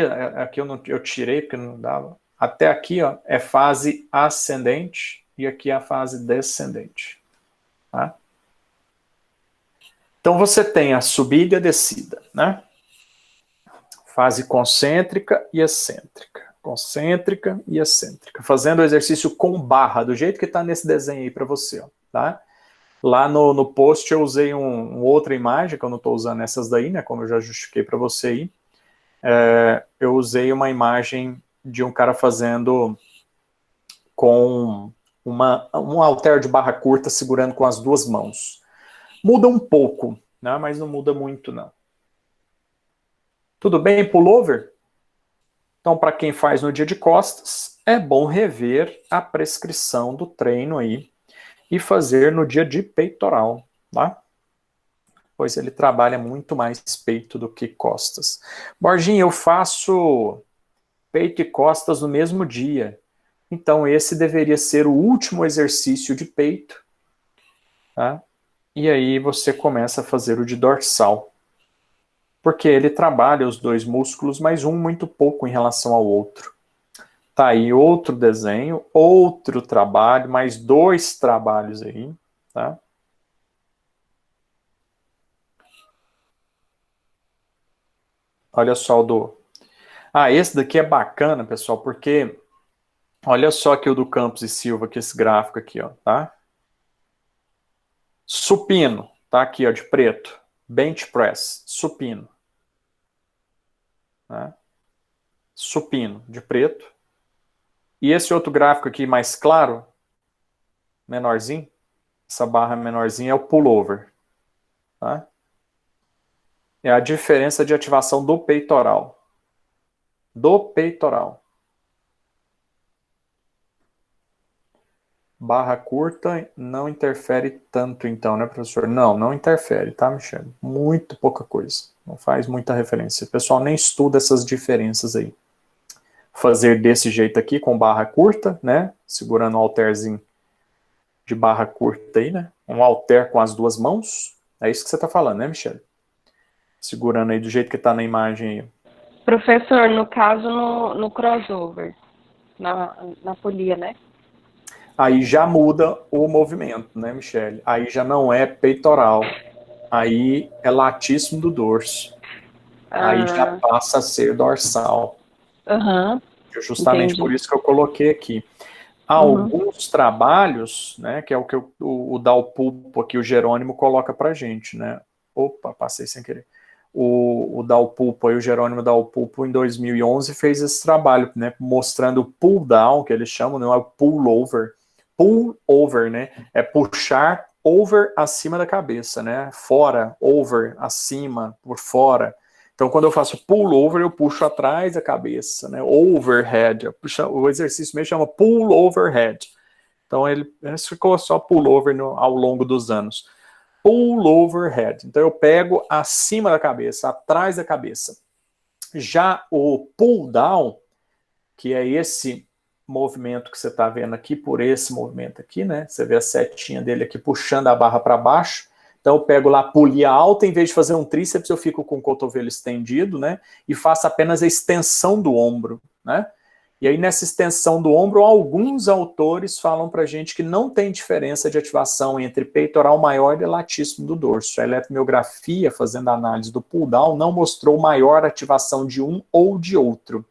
eu tirei porque não dava. Até aqui, ó, é fase ascendente e aqui é a fase descendente. Tá? Então você tem a subida e a descida, né? Fase concêntrica e excêntrica. Concêntrica e excêntrica. Fazendo o exercício com barra, do jeito que está nesse desenho aí para você, ó, tá? Lá no post eu usei uma outra imagem, que eu não estou usando essas daí, né? Como eu já justifiquei para você aí. Eu usei uma imagem de um cara fazendo com um halter de barra curta segurando com as duas mãos. Muda um pouco, né? Mas não muda muito, não. Tudo bem, pullover? Então, para quem faz no dia de costas, é bom rever a prescrição do treino aí e fazer no dia de peitoral, tá? Pois ele trabalha muito mais peito do que costas. Borginho, eu faço peito e costas no mesmo dia. Então, esse deveria ser o último exercício de peito, tá? E aí você começa a fazer o de dorsal. Porque ele trabalha os dois músculos, mas um muito pouco em relação ao outro. Tá aí outro desenho, outro trabalho, mais 2 trabalhos aí, tá? Olha só o do... esse daqui é bacana, pessoal, porque olha só aqui o do Campos e Silva, que esse gráfico aqui, ó, tá? Supino, tá aqui, ó, de preto. Bench press, supino. Tá? Supino, de preto. E esse outro gráfico aqui mais claro, menorzinho, essa barra menorzinha é o pullover. Tá? É a diferença de ativação do peitoral. Do peitoral. Barra curta não interfere tanto então, né, professor? Não, não interfere, tá, Michele? Muito pouca coisa. Não faz muita referência. O pessoal nem estuda essas diferenças aí. Fazer desse jeito aqui, com barra curta, né? Segurando um halterzinho de barra curta aí, né? Um halter com as duas mãos. É isso que você tá falando, né, Michele? Segurando aí do jeito que tá na imagem aí. Professor, no caso, no crossover, na polia, né? Aí já muda o movimento, né, Michele? Aí já não é peitoral. Aí é latíssimo do dorso. Aí já passa a ser dorsal. Justamente Entendi. por isso que eu coloquei aqui. Alguns trabalhos, né, que é o que o Dalpulpo aqui, o Jerônimo, coloca pra gente, né? Opa, passei sem querer. o Dalpulpo, o Jerônimo Dalpulpo, em 2011, fez esse trabalho, né, mostrando o pull down, que eles chamam, não é o pull over. Pull over, né, é puxar over acima da cabeça, né, fora, over, acima, por fora. Então, quando eu faço pull over, eu puxo atrás da cabeça, né, overhead. O exercício mesmo chama pull overhead. Então, ele ficou só pull over ao longo dos anos. Pull overhead. Então, eu pego acima da cabeça, atrás da cabeça. Já o pull down, que é esse movimento que você está vendo aqui, por esse movimento aqui, né? Você vê a setinha dele aqui puxando a barra para baixo. Então, eu pego lá a polia alta, em vez de fazer um tríceps, eu fico com o cotovelo estendido, né? E faço apenas a extensão do ombro, né? E aí, nessa extensão do ombro, alguns autores falam para a gente que não tem diferença de ativação entre peitoral maior e latíssimo do dorso. A eletromiografia, fazendo a análise do pull-down, não mostrou maior ativação de um ou de outro.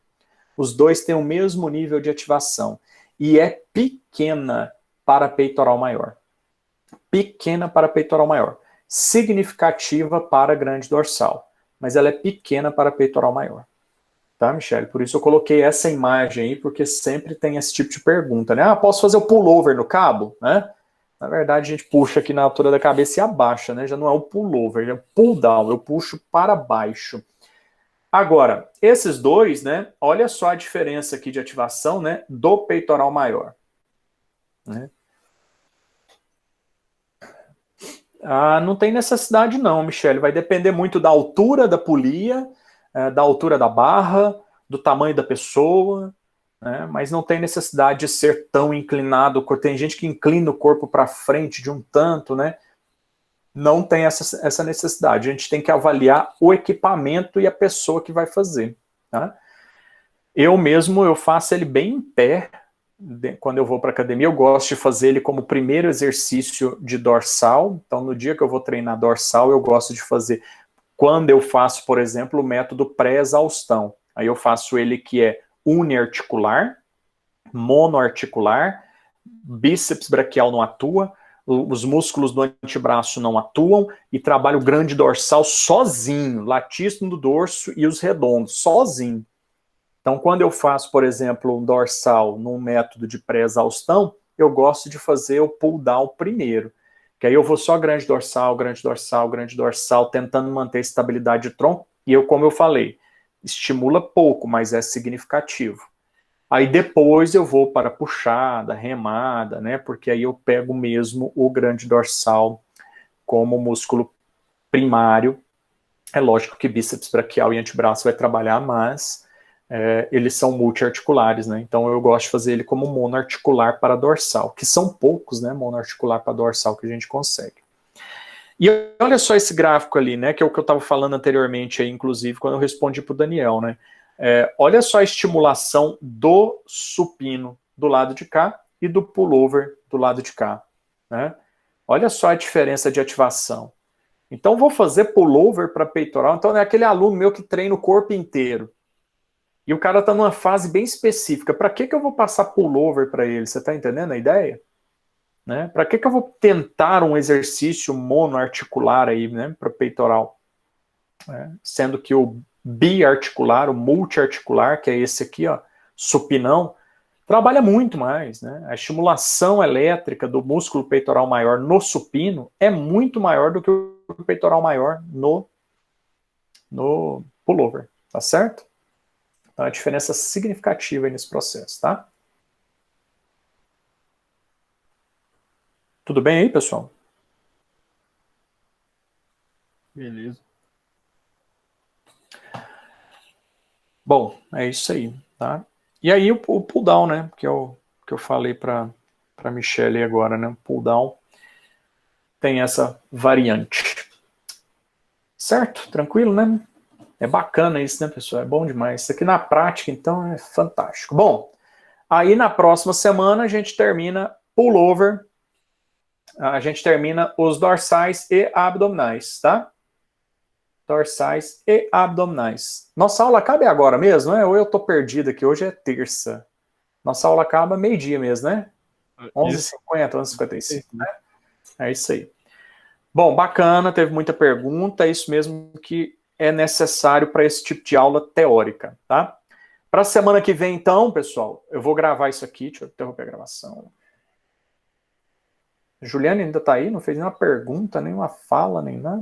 Os dois têm o mesmo nível de ativação. E é pequena para peitoral maior. Pequena para peitoral maior. Significativa para grande dorsal. Mas ela é pequena para peitoral maior. Tá, Michele? Por isso eu coloquei essa imagem aí, porque sempre tem esse tipo de pergunta, né? Ah, posso fazer o pullover no cabo? Né? Na verdade, a gente puxa aqui na altura da cabeça e abaixa, né? Já não é o pullover, já é o pull down. Eu puxo para baixo. Agora, esses dois, né? Olha só a diferença aqui de ativação, né? Do peitoral maior. Né? Ah, não tem necessidade não, Michele. Vai depender muito da altura da polia, da altura da barra, do tamanho da pessoa, né? Mas não tem necessidade de ser tão inclinado. Tem gente que inclina o corpo para frente de um tanto, né? Não tem essa necessidade. A gente tem que avaliar o equipamento e a pessoa que vai fazer. Tá? Eu mesmo, eu faço ele bem em pé. Quando eu vou para academia, eu gosto de fazer ele como primeiro exercício de dorsal. Então, no dia que eu vou treinar dorsal, eu gosto de fazer, quando eu faço, por exemplo, o método pré-exaustão. Aí eu faço ele que é uniarticular, monoarticular, bíceps braquial não atua, os músculos do antebraço não atuam, e trabalho grande dorsal sozinho, latíssimo do dorso e os redondos, sozinho. Então, quando eu faço, por exemplo, um dorsal num método de pré-exaustão, eu gosto de fazer o pull down primeiro, que aí eu vou só grande dorsal, grande dorsal, grande dorsal, tentando manter a estabilidade de tronco, e eu, como eu falei, estimula pouco, mas é significativo. Aí depois eu vou para a puxada, remada, né? Porque aí eu pego mesmo o grande dorsal como músculo primário. É lógico que bíceps braquial e antebraço vai trabalhar, mas eles são multiarticulares, né? Então eu gosto de fazer ele como monoarticular para dorsal, que são poucos, né? Monoarticular para dorsal que a gente consegue. E olha só esse gráfico ali, né? Que é o que eu estava falando anteriormente, aí, inclusive, quando eu respondi para o Daniel, né? Olha só a estimulação do supino do lado de cá e do pullover do lado de cá, né? Olha só a diferença de ativação. Então, vou fazer pullover para peitoral. Então, é aquele aluno meu que treina o corpo inteiro. E o cara está numa fase bem específica. Para que eu vou passar pullover para ele? Você está entendendo a ideia? Né? Para que eu vou tentar um exercício monoarticular aí, né, para peitoral? Sendo que o biarticular, o multiarticular, que é esse aqui, ó, supinão, trabalha muito mais, né? A estimulação elétrica do músculo peitoral maior no supino é muito maior do que o peitoral maior no pullover, tá certo? Então, a diferença significativa aí nesse processo, tá? Tudo bem aí, pessoal? Beleza. Bom, é isso aí, tá? E aí o pull down, né? Que eu falei para Michele agora, né? O pull down tem essa variante. Certo? Tranquilo, né? É bacana isso, né, pessoal? É bom demais. Isso aqui na prática, então, é fantástico. Bom, aí na próxima semana a gente termina pullover, a gente termina os dorsais e abdominais, tá? Dorsais e abdominais. Nossa aula acaba agora mesmo, né? Ou eu tô perdido aqui, hoje é terça. Nossa aula acaba meio-dia mesmo, né? 11h50, 11h55, né? É isso aí. Bom, bacana, teve muita pergunta, é isso mesmo que é necessário para esse tipo de aula teórica, tá? Para a semana que vem, então, pessoal, eu vou gravar isso aqui, deixa eu interromper a gravação. Juliana ainda está aí? Não fez nenhuma pergunta, nenhuma fala, nem nada?